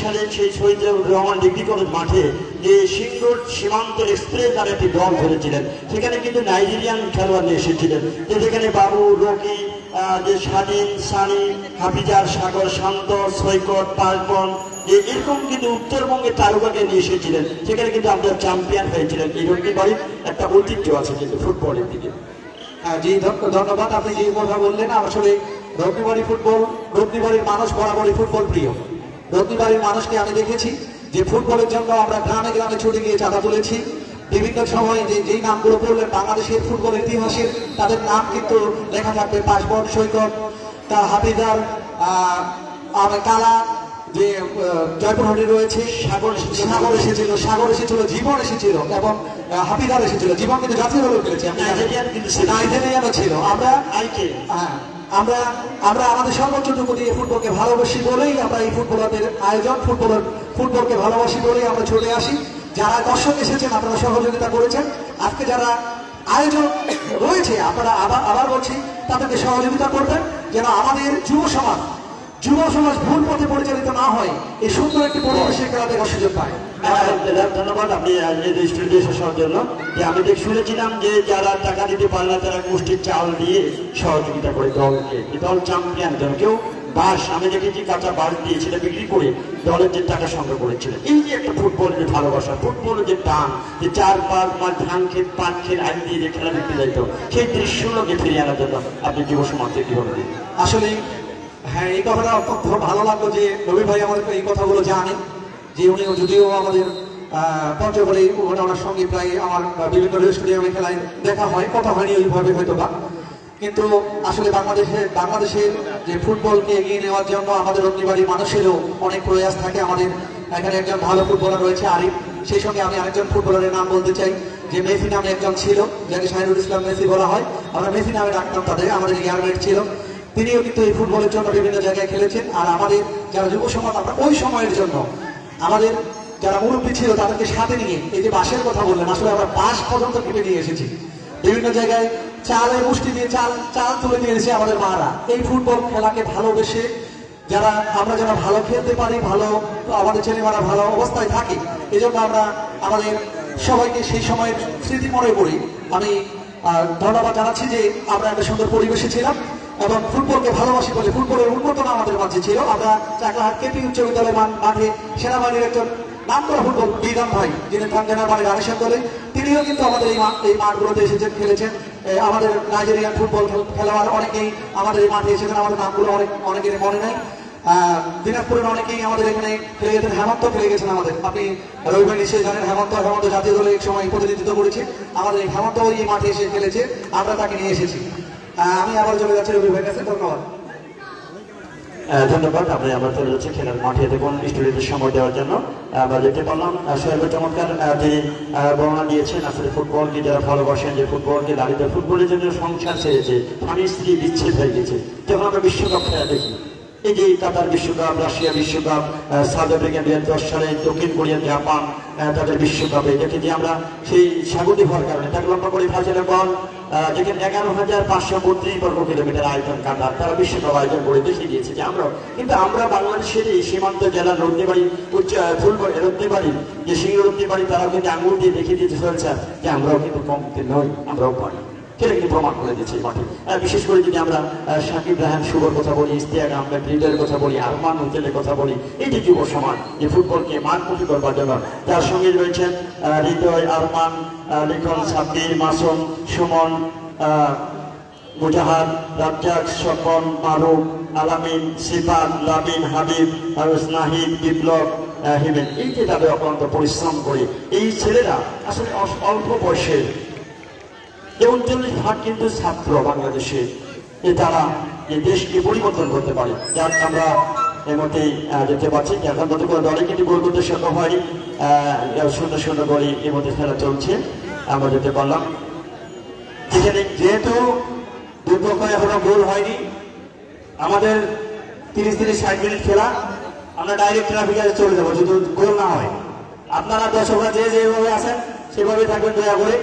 সালে সেই শহীদ রহমান ডিগ্রি কলেজ মাঠে যে সিঙ্গুর সীমান্ত এক্সপ্রেস নামে একটি দল ধরেছিলেন, সেখানে কিন্তু নাইজেরিয়ান খেলোয়াড় নিয়ে এসেছিলেন, যেখানে বাবু, রকি, যে স্বাধীন, সানি, হাফিজার, সাগর, শান্ত, সৈকত, পার্বন, এরকম কিন্তু উত্তরবঙ্গের তারকাকে নিয়ে এসেছিলেন। সেখানে কিন্তু আমরা চ্যাম্পিয়ন হয়েছিলেন। এই রত্নীবাড়ির একটা ঐতিহ্য আছে কিন্তু ফুটবলের দিকে। জি ধন্যবাদ। আপনি যে কথা বললেন, আসলে রত্নীবাড়ি ফুটবল, রত্নীবাড়ির মানুষ বরাবরই ফুটবল প্রিয়। রত্নীবাড়ির মানুষকে আমি দেখেছি যে ফুটবলের জন্য আমরা গ্রামে গ্রামে ছুটে গিয়ে চাঁদা তুলেছি। বিভিন্ন সময়ে যেই নামগুলো পড়লেন বাংলাদেশের ফুটবল ইতিহাসের, তাদের নাম কিন্তু লেখা থাকবে পাসপোর্ট, সৈকত, তা হাফিজার, কালা, যে জয়পুরহাটে রয়েছে, সাগর এসেছিল, জীবন এসেছিল এবং হাফিজার এসেছিল। জীবন কিন্তু জাতীয় দলে খেলেছে, নাইজেরিয়ানও ছিল। আমরা আমাদের সর্বোচ্চটুকু দিয়ে ফুটবলকে ভালোবাসি বলেই আমরা এই ফুটবলারদের আয়োজন, ফুটবলকে ভালোবাসি বলেই আমরা ছুটে আসি। যারা দর্শক এসেছেন আপনারা সহযোগিতা করেছেন, আজকে যারা আয়োজন রয়েছে আপনারা আবার বলছি তাদেরকে সহযোগিতা করবেন যেন আমাদের যুব সমাজ ভুল পথে পরিচালিত না হয়, এই সুন্দর একটি পরিবেশে খেলা দেখার সুযোগ পায়। ধন্যবাদ আপনি স্টুডিও আসার জন্য। যে আমি শুনেছিলাম যে যারা টাকা দিতে পারে না তারা গোষ্ঠীর চাল দিয়ে সহযোগিতা করে দলকে, দল চ্যাম্পিয়ন যেন কেউ বাস, আমি দেখেছি কাঁচা বাস দিয়ে সেটা বিক্রি করে দলের যে টাকা সংগ্রহ করেছিল। এই যে একটা ফুটবলের যে ভালোবাসা, ফুটবলের যে টান, যে 4-5 মাস ধান ক্ষেত পাট ক্ষেত আইন দিয়ে যে খেলা দেখতে যাইতো, সেই দৃশ্যগুলোকে ফিরিয়ে আনার জন্য আপনি যুব সমাজকে কিভাবে দিন? আসলে হ্যাঁ, এই কথাটা অত্যন্ত ভালো লাগলো যে রবি ভাই আমাদের এই কথাগুলো জানেন, যে উনি যদিও আমাদের পঞ্চগড়ে ওনার সঙ্গে প্রায় আমার বিভিন্ন স্টেডিয়ামে খেলায় দেখা হয়, কথা হয়নি ওইভাবে হয়তো বা, কিন্তু আসলে বাংলাদেশের যে ফুটবলকে এগিয়ে নেওয়ার জন্য আমাদের রত্নীবাড়ির মানুষেরও অনেক প্রয়াস থাকে। আমাদের এখানে একজন ভালো ফুটবলার রয়েছে আরিফ, সেই সঙ্গে আমি আরেকজন ফুটবলারের নাম বলতে চাই যে মেসি নামে একজন ছিল, যাকে শাহিনুল ইসলাম মেসি বলা হয়, আমরা মেসি নামে ডাকতাম তাদের, আমাদের ইয়ারমেট ছিল। তিনিও কিন্তু এই ফুটবলের জন্য বিভিন্ন জায়গায় খেলেছেন। আর আমাদের যারা যুব সমাজ, আমরা ওই সময়ের জন্য আমাদের যারা মুরব্বী ছিল তাদেরকে সাথে নিয়ে, এই যে বাঁশের কথা বললেন, আসলে আমরা বাঁশ পর্যন্ত কেটে নিয়ে এসেছি। বিভিন্ন জায়গায় চালের মুষ্টি দিয়ে চাল তুলে নিয়ে এসেছে আমাদের মারা। এই ফুটবল খেলাকে ভালোবেসে আমরা যেন ভালো খেলতে পারি, আমাদের ছেলেমেয়েরা ভালো অবস্থায় থাকে, এই জন্য আমরা আমাদের সবাইকে সেই সময়ের স্মৃতি মনে করি। আমি ধন্যবাদ জানাচ্ছি যে আমরা একটা সুন্দর পরিবেশে ছিলাম এবং ফুটবলকে ভালোবাসি বলে ফুটবলের উন্মোচনা আমাদের মাঝে ছিল। আমরা চাকলাহাট কেপি উচ্চ বিদ্যালয় মাঠে সেনাবাহিনীর একজন নামকরা ফুটবল বিধান ভাই, যিনি তানজানিয়ার বাড়ির আনিশান দলে, তিনিও কিন্তু আমাদের এই মাঠগুলোতে এসেছেন, খেলেছেন। আমাদের নাইজেরিয়ান ফুটবল খেলোয়াড় অনেকেই আমাদের এই মাঠে এসেছেন, আমাদের নামগুলো অনেকের মনে নাই। দিনাজপুরের অনেকেই আমাদের এখানে খেলে গেছেন, হেমন্ত খেলে গেছেন আমাদের, আপনি রবি ভাই নিশ্চয়ই জানেন হেমন্ত জাতীয় দলে এক সময় প্রতিনিধিত্ব করেছে, আমাদের এই হেমন্ত এই মাঠে এসে খেলেছে, আমরা তাকে নিয়ে এসেছি। আমি আবার চলে যাচ্ছি রবি ভাইয়ের কাছে, ধন্যবাদ। ধন্যবাদ। আপনি আমরা চলে যাচ্ছি খেলার মাঠে দেখুন স্টুডিওতে সময় দেওয়ার জন্য। আমরা দেখতে পারলাম সোহেল চমৎকার তিনি বর্ণনা দিয়েছেন আসলে ফুটবলকে যারা ভালোবাসেন, যে ফুটবলকে নারীদের ফুটবলের জন্য সংসার ছেড়েছে, স্বামী স্ত্রী বিচ্ছেদ হয়ে গেছে। যখন আমরা বিশ্বকাপ খেলা দেখি, এই যে কাতার বিশ্বকাপ, রাশিয়া বিশ্বকাপ, সাউথ আফ্রিকা 2010 সালে, দক্ষিণ কোরিয়া, জাপান তাদের বিশ্বকাপে দেখি যে আমরা সেই স্বাগতিক হওয়ার কারণে তাকে লম্বা করে ফাইনালে বল, যেখানে 11,532 বর্গ কিলোমিটার আয়তন কাতার, তারা বিশ্বকাপ আয়োজন করে দেখিয়ে দিয়েছে যে কিন্তু আমরা বাংলাদেশের এই সীমান্ত জেলার রত্নীবাড়ি রত্নীবাড়ি যে সিংহ রত্নীবাড়ি, তারাও কিন্তু আঙুল দিয়ে দেখিয়ে দিয়েছে যে আমরাও কিন্তু কমতে নই, আমরাও পারি। সেটা কিন্তু প্রমাণ করে দিচ্ছে এই মাঠে। বিশেষ করে যদি আমরা সাকিব রাহান শুভর কথা বলি, ইস্তিয়াক আহমেদ হৃদয়ের কথা বলি, আরমান হোটেলের কথা বলি, এই যে যুব সমাজ যে ফুটবলকে মানমুখী করবার জন্য যার সঙ্গে রয়েছেন হৃদয়, আরমান, লিখন, সাব্বির, মাসুম, সুমন, মুজাহাদ, রাজ্জাক, স্বপন, মারুফ, আলামিন, সিফাত, লাবিন, হাবিব, নাহিদ, বিপ্লব, হিমেন, এই যে তাদের অক্লান্ত পরিশ্রম করে এই ছেলেরা আসলে অল্প বয়সে 39 ভাগ কিন্তু ছাত্র বাংলাদেশে, তারা এই দেশকে পরিবর্তন করতে পারে। যার আমরা এর মধ্যেই দেখতে পাচ্ছি এখন মতো করে দলে কিন্তু গোল করতে সক্ষম হয়নি, শূন্য গোলে এর মধ্যে খেলা চলছে। আমরা দেখতে পারলাম যেহেতু দুপক্ষ এখনো গোল হয়নি, আমাদের 30-60 মিনিট খেলা, আমরা ডাইরেক্ট ট্রাফিকে চলে যাবো যদি গোল না হয়। আপনারা দর্শকরা যেভাবে আসেন সেভাবে থাকবেন দয়া করে।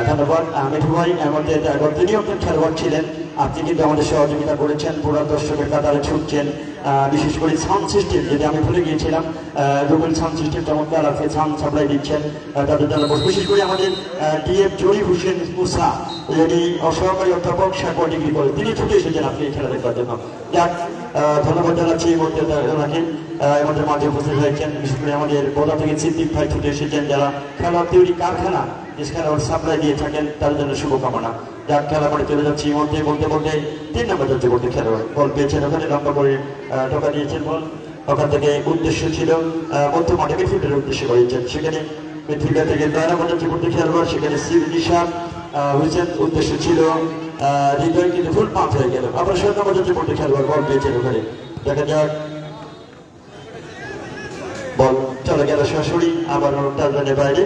ধন্যবাদ মিঠু ভাই। এমনকি তিনিও একজন খেলোয়াড় ছিলেন, আপনি কিন্তু আমাদের সহযোগিতা করেছেন, পুরো দর্শকের কাতারে ছুটছেন। বিশেষ করে সাউন্ড সিস্টেম, যেটা আমি ভুলে গিয়েছিলাম, গুগল সাউন্ড সিস্টেম চমৎকার আছে, সাউন্ড সাপ্লাই দিচ্ছেন তাদের জন্য। বিশেষ করে আমাদের ডিএফ জরিফ হোসেন মুসা, যিনি সহকারী অধ্যাপক, সাগর ডিগ্রি করে, তিনি ছুটে এসেছেন আপনি এই খেলা দেখবার জন্য। যাক, ধন্যবাদ জানাচ্ছি এই মধ্যে ওনাকে, আমাদের মাঝে উপস্থিত হয়েছেন। বিশেষ করে আমাদের বোদা থেকে সিদ্দিক ভাই ছুটে এসেছেন, যারা খেলার তৈরি কারখানা যে খেলোয়াড় সাপ্লাই দিয়ে থাকেন তার জন্য শুভকামনা। যার খেলা করে চলে যাচ্ছি মধ্যে বলতে বলতে 3 নম্বর যাচ্ছে করতে খেলোয়াড় বল পেয়েছেন, ওখানে লম্বা করে ঢোকা দিয়েছেন বল। ওখান থেকে উদ্দেশ্য ছিল মধ্য মাঠে মিডফিল্ডের উদ্দেশ্যে করেছেন, সেখানে মিডফিল্ডার থেকে 9 নম্বর যাচ্ছে করতে খেলোয়াড়, সেখানে নিশান হুসেন উদ্দেশ্য ছিল হৃদয়, কিন্তু ফুল পাঁচ হয়ে গেল। আবার 7 নম্বর যাচ্ছে করতে খেলোয়াড় বল পেয়েছেন, ওখানে দেখা যাক বল চলে গেল সরাসরি আবার টার্গেটের বাইরে।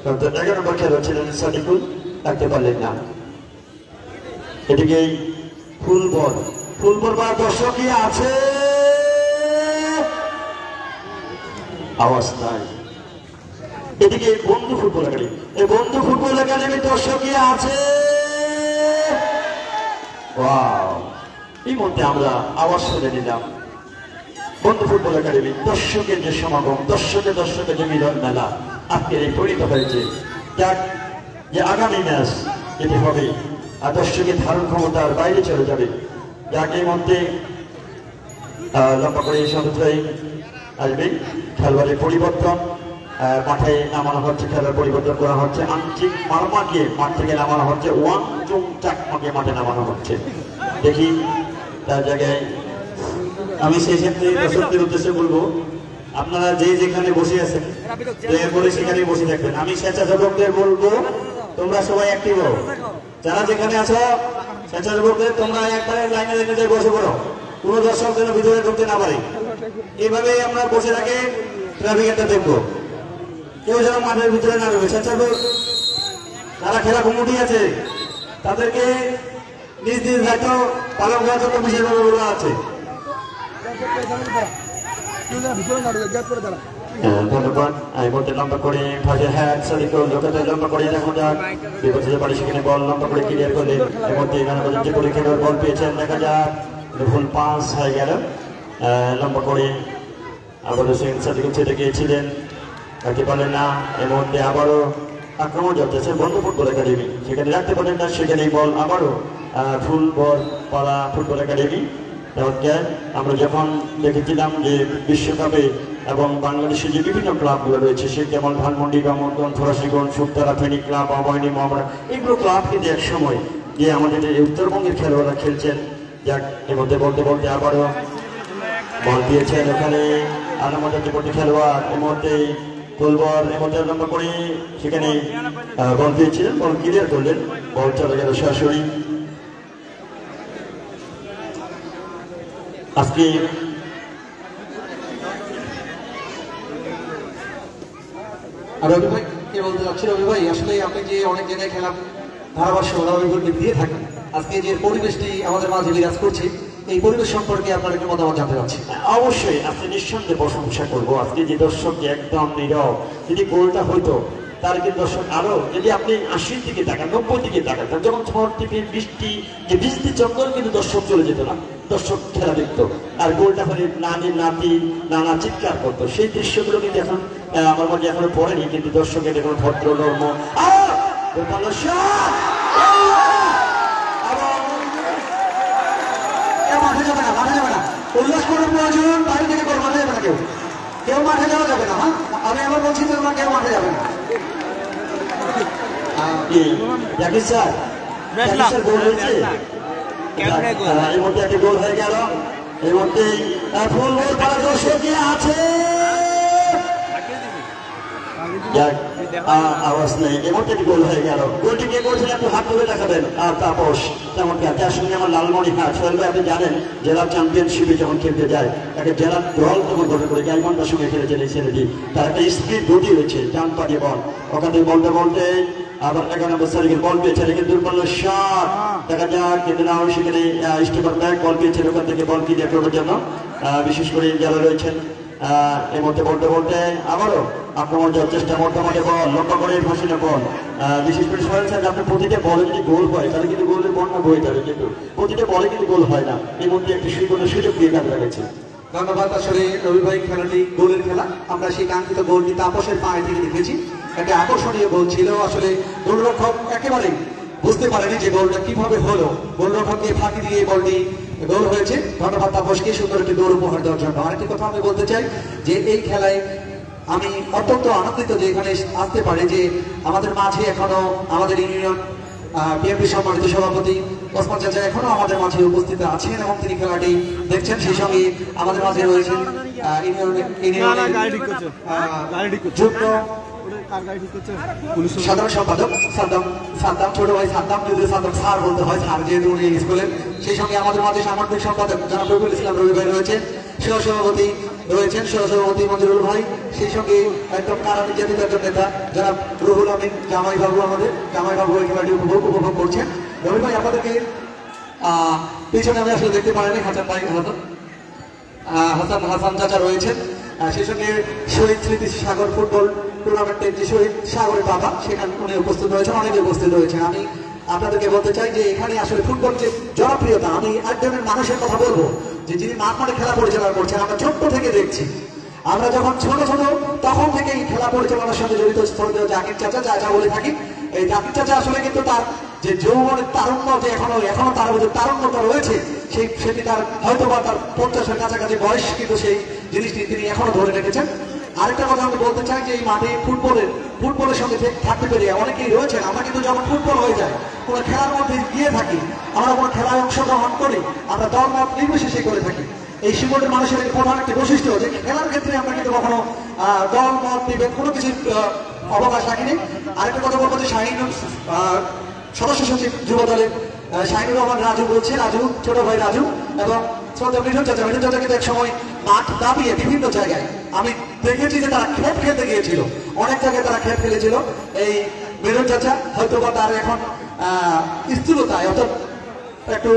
11 নম্বর খেলোয়াড় ছিলেন সাদিকুল, রাখতে পারলেন না। এদিকে ফুল বল বা দর্শকই আছে, আওয়াজ নাই। এদিকে বন্ধু ফুটবল একাডেমি, এই বন্ধু ফুটবল একাডেমি দর্শকই আছে। এই মধ্যে আমরা আওয়াজ শুনে নিলাম বন্ধু ফুটবল একাডেমি দর্শকের যে সমাগম, দর্শকের যে মিলন মেলা আজকের এই পরিণত হয়েছে। যাক যে আগামী ম্যাচ যেটি হবে আর দর্শকের ধারণ ক্ষমতার বাইরে চলে যাবে। যাক এই মধ্যে লম্বা করে সদস্যই আসবে। খেলোয়াড়ের পরিবর্তন মাঠে নামানো হচ্ছে, খেলার পরিবর্তন করা হচ্ছে। আংশিক মারমাকে মাঠ থেকে নামানো হচ্ছে, ওয়াংচুং চাকমাকে মাঠে নামানো হচ্ছে। দেখি তার জায়গায় আমি সেই ক্ষেত্রে দর্শকদের উদ্দেশ্যে বলবো, আপনারা যে যেখানে বসে আছেন দয়া করে সেখানে বসে থাকবেন। আমি স্বেচ্ছাসেবকদের বলবো তোমরা সবাই অ্যাক্টিভ হও। যারা যেখানে আছো স্বেচ্ছাসেবকদের তোমরা একবারে লাইনে লাইনে বসে পড়ো, কোনো দর্শক যেন ভিতরে ঢুকতে না পারে। এইভাবে আমরা বসে থাকে ট্রাফিকটা দেখবো, কেউ যেন মাঠের ভিতরে না ঢুকে। স্বেচ্ছাসেবক যারা খেলা কমিটি আছে তাদেরকে নিজ নিজ দায়িত্ব পালন করার জন্য বিশেষভাবে বলা আছে। ধন্যবাদ। এই মধ্যে লম্বা করে ফাজে হ্যাট সাদিকুল লোকেদের লম্বা করে দেখা যাক বিপক্ষে বাড়ি, সেখানে বল লম্বা করে ক্লিয়ার করলে এর মধ্যে 11 নম্বর যে করে খেলোয়াড় বল পেয়েছেন, দেখা যাক ফুল পাস হয়ে গেল। লম্বা করে আবার হোসেন সাদিকুল ছেড়ে গিয়েছিলেন, রাখতে পারলেন না। এর মধ্যে আবারও আক্রমণ চলতেছে বন্ধু ফুটবল একাডেমি, সেখানে রাখতে পারলেন না। সেখানে বল আবারও ফুল বল পাড়া ফুটবল একাডেমি। আমরা যখন দেখেছিলাম যে বিশ্বকাপে এবং বাংলাদেশের যে বিভিন্ন ক্লাবগুলো রয়েছে, সে যেমন ধানমন্ডি, গমন, ফরাসিগঞ্জ, সুক্তারা, ফেনী ক্লাব, আবাহনী, মহামারা, এগুলো ক্লাব কিন্তু এক সময় যে আমাদের এই উত্তরবঙ্গের খেলোয়াড়রা খেলছেন। যাক এর মধ্যে বলতে বলতে আবারও বল দিয়েছেন ওখানে আমাদের যে প্রতি খেলোয়াড়, এর মধ্যে ফুলবল এর মধ্যে লম্বা করে সেখানে বল দিয়েছিলেন, বল ক্লিয়ার করলেন, বল চলে গেল সরাসরি। আজকে রবি ভাই কে বলতে চাচ্ছি? রবি ভাই আসলে আপনি যে অনেক জায়গায় খেলা ধারাভাষ্য দিয়ে থাকেন, আজকে যে পরিবেশটি আমাদের মাঝে বিরাজ করছে, এই পরিবেশ সম্পর্কে আপনার একটু মতামত জানতে চাচ্ছি। অবশ্যই আপনি নিঃসন্দেহে প্রশংসা করবো। আজকে যে দর্শক একদম নীরব, যদি গোলটা হইতো তার কিন্তু দর্শক আরো, যদি আপনি 80 দিকে তাকান, 90 দিকে তাকান, যখন ঝড় থেকে বৃষ্টি, যে বৃষ্টি চক্কর কিন্তু দর্শক চলে যেত না, দর্শক খেলা দেখতো। আর গোলটা হলে নানি নাতি নানা চিৎকার করতো। সেই দৃশ্যগুলো কিন্তু এখন আমার মধ্যে এখনো পড়েনি, কিন্তু দর্শকের এখন ভদ্র নর্ম মাঠে যাবে না, মাঠে যাবে না, উল্লাস করার প্রয়োজন বাইরে থেকে করে মাঠে যাবে না, কেউ মাঠে যাওয়া যাবে না। হ্যাঁ, আমি আবার বলছি তোমরা কেউ মাঠে যাবে না। এর মধ্যে একটি গোল হয়ে গেল, এর মধ্যে ফুল বল পাড়া দর্শকই আছে, আওয়াজ নেই। এর মধ্যে একটি গোল হয়ে গেল। গোলটি কে করেছেন একটু হাত তুলে দেখাবেন। আর তাপস চমৎকার, তার সঙ্গে আমার লালমণিহাট সোহেল ভাই, আপনি জানেন জেলা চ্যাম্পিয়নশিপে যখন খেলতে যায় একটা জেলার দল তখন গঠন করে গাইবান্ধার সঙ্গে খেলেছেন এই ছেলেটি। তার একটা স্পিড গতি হয়েছে, ডান পা দিয়ে বল, ওখান থেকে বলতে বলতে আবার 11 নম্বর তারিখের বল পেয়েছে, কিন্তু দুর্বল শট দেখা যাক, কিন্তু না সেখানে স্টিপার ব্যাক বল পেয়েছেন, ওখান থেকে বল ক্লিয়ার করার জন্য বিশেষ করে যারা রয়েছেন এর মধ্যে বলতে বলতে আবারও আক্রমণ যাওয়ার চেষ্টা, মধ্যমাঠে বল লম্বা করে ফাঁসিনে বল। বিশেষ করে সবাই আপনি প্রতিটা বলে যদি গোল হয় তাহলে কিন্তু গোলের বন্যা বয়ে যাবে, কিন্তু প্রতিটা বলে কিন্তু গোল হয় না। এর মধ্যে একটি সুযোগ দিয়ে কাজে লাগাচ্ছে। ধন্যবাদ। আসলে রবি ভাই, খেলাটি গোলের খেলা, আমরা সেই কাঙ্ক্ষিত গোলটি তাপসের পায়ে থেকে দেখেছি, একটা আকর্ষণীয় গোল ছিল। আসলে গোলরক্ষক একেবারেই বুঝতে পারেনি যে গোলটা কিভাবে হলো, গোলরক্ষককে ফাঁকি দিয়ে বলটি গোল হয়েছে। ধন্যবাদ তাপসকে সুন্দর একটি গোল উপহার দেওয়ার জন্য। আরেকটি কথা আমি বলতে চাই যে এই খেলায় আমি অত্যন্ত আনন্দিত যে এখানে আসতে পারে যে আমাদের মাঝে এখনো আমাদের ইউনিয়ন বিএনপি সম্মানিত সভাপতি ওসমান চাচা এখনো আমাদের মাঝে উপস্থিত আছেন এবং তিনি খেলাটি দেখছেন। সেই সঙ্গে আমাদের মাঝে রয়েছেন সাধারণ সম্পাদক সাদ্দাম ছোট ভাই সাদ্দাম, যদি সাদ্দাম স্যার বলতে হয়, স্যার যেহেতু উনি স্কুলের। সেই সঙ্গে আমাদের মাঝে সামগ্রিক সম্পাদক জনাব রবিউল ইসলাম রবি ভাই রয়েছেন, সহসভাপতি রয়েছেন সহসভাপতি মঞ্জুরুল ভাই, সেই সঙ্গে একদম কারা নির্যাতিতার নেতা জনাব রুহুল আমিন জামাই বাবু, আমাদের জামাই বাবু এই খেলাটি উপভোগ করছেন। রবি ভাই আপনাদেরকে পিছনে আমি আসলে দেখতে পারিনি, হাসান ভাই হাসান চাচা রয়েছেন, সেই সঙ্গে শহীদ স্মৃতি সাগর ফুটবল টুর্নামেন্টের যে শহীদ সাগরের বাবা সেখানে উনি উপস্থিত রয়েছেন, অনেকে উপস্থিত রয়েছেন। আমি আপনাদেরকে বলতে চাই যে এখানে আসলে ফুটবল যে জনপ্রিয়তা, আমি একজনের মানুষের কথা বলবো যে যিনি মাঠে খেলা পরিচালনা করছেন, আমরা ছোট্ট থেকে দেখছি, আমরা যখন ছোট তখন থেকে এই খেলা পরিচালনার সঙ্গে জড়িত জাকির চাচা যা বলে থাকি। এই জাকির চাচা আসলে কিন্তু তার যে যৌবনের তারুণ্য যে এখনো তার মধ্যে তারুণ্যতা রয়েছে, সেটি তার হয়তো বা তার 50-এর কাছাকাছি বয়স, কিন্তু সেই জিনিসটি তিনি এখনো ধরে রেখেছেন। আরেকটা কথা আমি বলতে চাই যে এই মাঠে ফুটবলের সঙ্গে থাকতে পেরে অনেকেই রয়েছেন। আমরা কিন্তু যখন ফুটবল হয়ে যায়, কোনো খেলার মধ্যে গিয়ে থাকি, আমরা কোনো খেলায় অংশগ্রহণ করি, আমরা দল মত নির্বিশেষে করে থাকি। এই শিবনের মানুষের প্রধান একটি বৈশিষ্ট্য যে খেলার ক্ষেত্রে আমরা কিন্তু কখনো দল মত বিভেদ কোনো কিছু অবকাশ রাখিনি। আরেকটা কথা বলবো যে শাহিনুর সদস্য সচিব যুব দলের শাহিনুর রহমান রাজু বলছে, রাজু ছোট ভাই রাজু এবং মিঠুন চাচা কিন্তু এক সময় মাঠ দাবিয়ে বিভিন্ন জায়গায় আমি দেখেছি যে তারা খেপ খেলতে গিয়েছিল, অনেক জায়গায় তারা খেপ খেলেছিল। এই মিঠুন চাচা হয়তো বা তার এখন স্থূলতায় অর্থাৎ একটু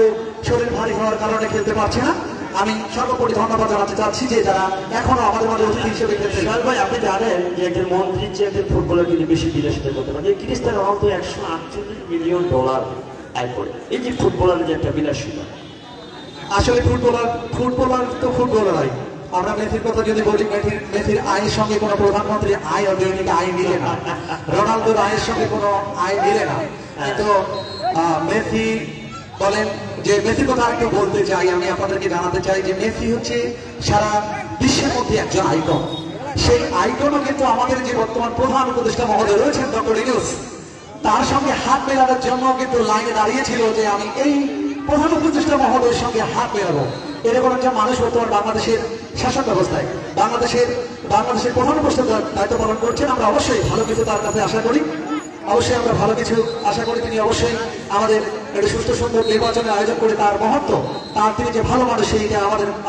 শরীর ভারী হওয়ার কারণে খেলতে পারছে না। আমি সর্বোপরি ধন্যবাদ জানাতে চাচ্ছি যে যারা এখনো আমাদের মাঝে অতিথি হিসেবে খেলছে। ভাই আপনি জানেন যে একজন মন্ত্রীর চেয়ে একজন ফুটবলার কিন্তু বেশি বিলাসিতা করতে পারে। ক্রিস্টিয়ানো রোনালদো $148 মিলিয়ন আয় করে। এই যে ফুটবলারের যে একটা বিলাসিতা, আসলে ফুটবলার তো ফুটবলার। আমরা মেসির কথা যদি বলি, মেসির আয়ের সঙ্গে কোনো প্রধানমন্ত্রী আয় ও দৈনিক আয় মিলে না, রোনালদোর আয়ের সঙ্গে কোনো আয় মিলে না। কিন্তু মেসি বলেন যে মেসির কথা আরেকটু বলতে চাই, আমি আপনাদেরকে জানাতে চাই যে মেসি হচ্ছে সারা বিশ্বের মধ্যে একজন আইকন। সেই আইকনও কিন্তু আমাদের যে বর্তমান প্রধান উপদেষ্টা মহোদয় রয়েছেন ডক্টর ইউনূস, তার সঙ্গে হাত মেলানোর জন্য কিন্তু লাইনে দাঁড়িয়েছিল যে আমি এই প্রধান উপদেষ্টা মহোদয়ের সঙ্গে হাত মেলাবো। এরকম একজন মানুষ বর্তমান বাংলাদেশের শাসন ব্যবস্থায় বাংলাদেশের প্রধান উপদেষ্টা দায়িত্ব পালন করছেন। আমরা অবশ্যই ভালো কিছু তার কাছে আশা করি, আমরা ভালো কিছু আশা করি। তিনি অবশ্যই আমাদের একটি সুস্থ সুন্দর নির্বাচনের আয়োজন করে তার মহত্ব, তিনি যে ভালো মানুষ সেইটা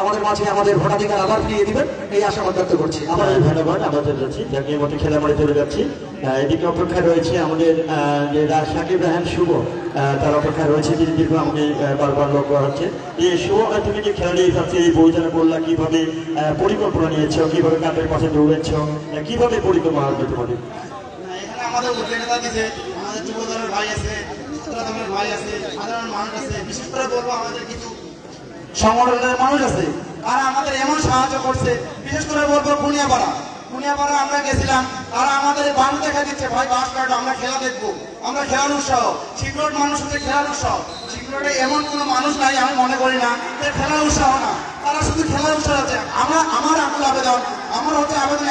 আমাদের মাঝে আমাদের ভোটাধিকার আবার ফিরিয়ে দিবেন এই আশাবাদ ব্যক্ত করছি। ধন্যবাদ। আমাদের যাচ্ছি জাতীয় মতো খেলা মাঠে চলে যাচ্ছি। এদিকে অপেক্ষায় রয়েছে আমাদের যে সাকিব রায়হান শুভ, তার অপেক্ষায় রয়েছে, তিনি দীর্ঘ আমাকে বারবার লক্ষ্য করা হচ্ছে। এই শুভ তুমি যে খেলা নিয়ে যাচ্ছে, এই পরিচালনা করলা, কিভাবে পরিকল্পনা নিয়েছ, কিভাবে কাপের পাশে দৌড়েছ, কিভাবে পরিকল্পনা হবে তোমাদের? আমাদের উদ্যোগতা দিছে, আমাদের যুব দলের ভাই আছে, ছাত্র দলের ভাই আছে, সাধারণ মানুষ আছে, বিশেষ করে বলবো আমাদের কিছু সংগঠনের মানুষ আছে, তারা আমাদের এমন সাহায্য করছে। বিশেষ করে বলবো কুনিয়াপাড়া আমরা গেছিলাম, তারা আমাদের বাস দেখা দিচ্ছে, ভাই বাস কাটো, আমরা খেলা দেখবো, আমরা খেলার উৎসাহ। সিক্রেট মানুষ হচ্ছে খেলার উৎসাহ। সিক্রেটে এমন কোনো মানুষ নাই আমি মনে করি না যে খেলার উৎসাহ না, তারা শুধু খেলার উৎসাহ আছে। আমার আকুল আবেদন, আমার হচ্ছে আবেদন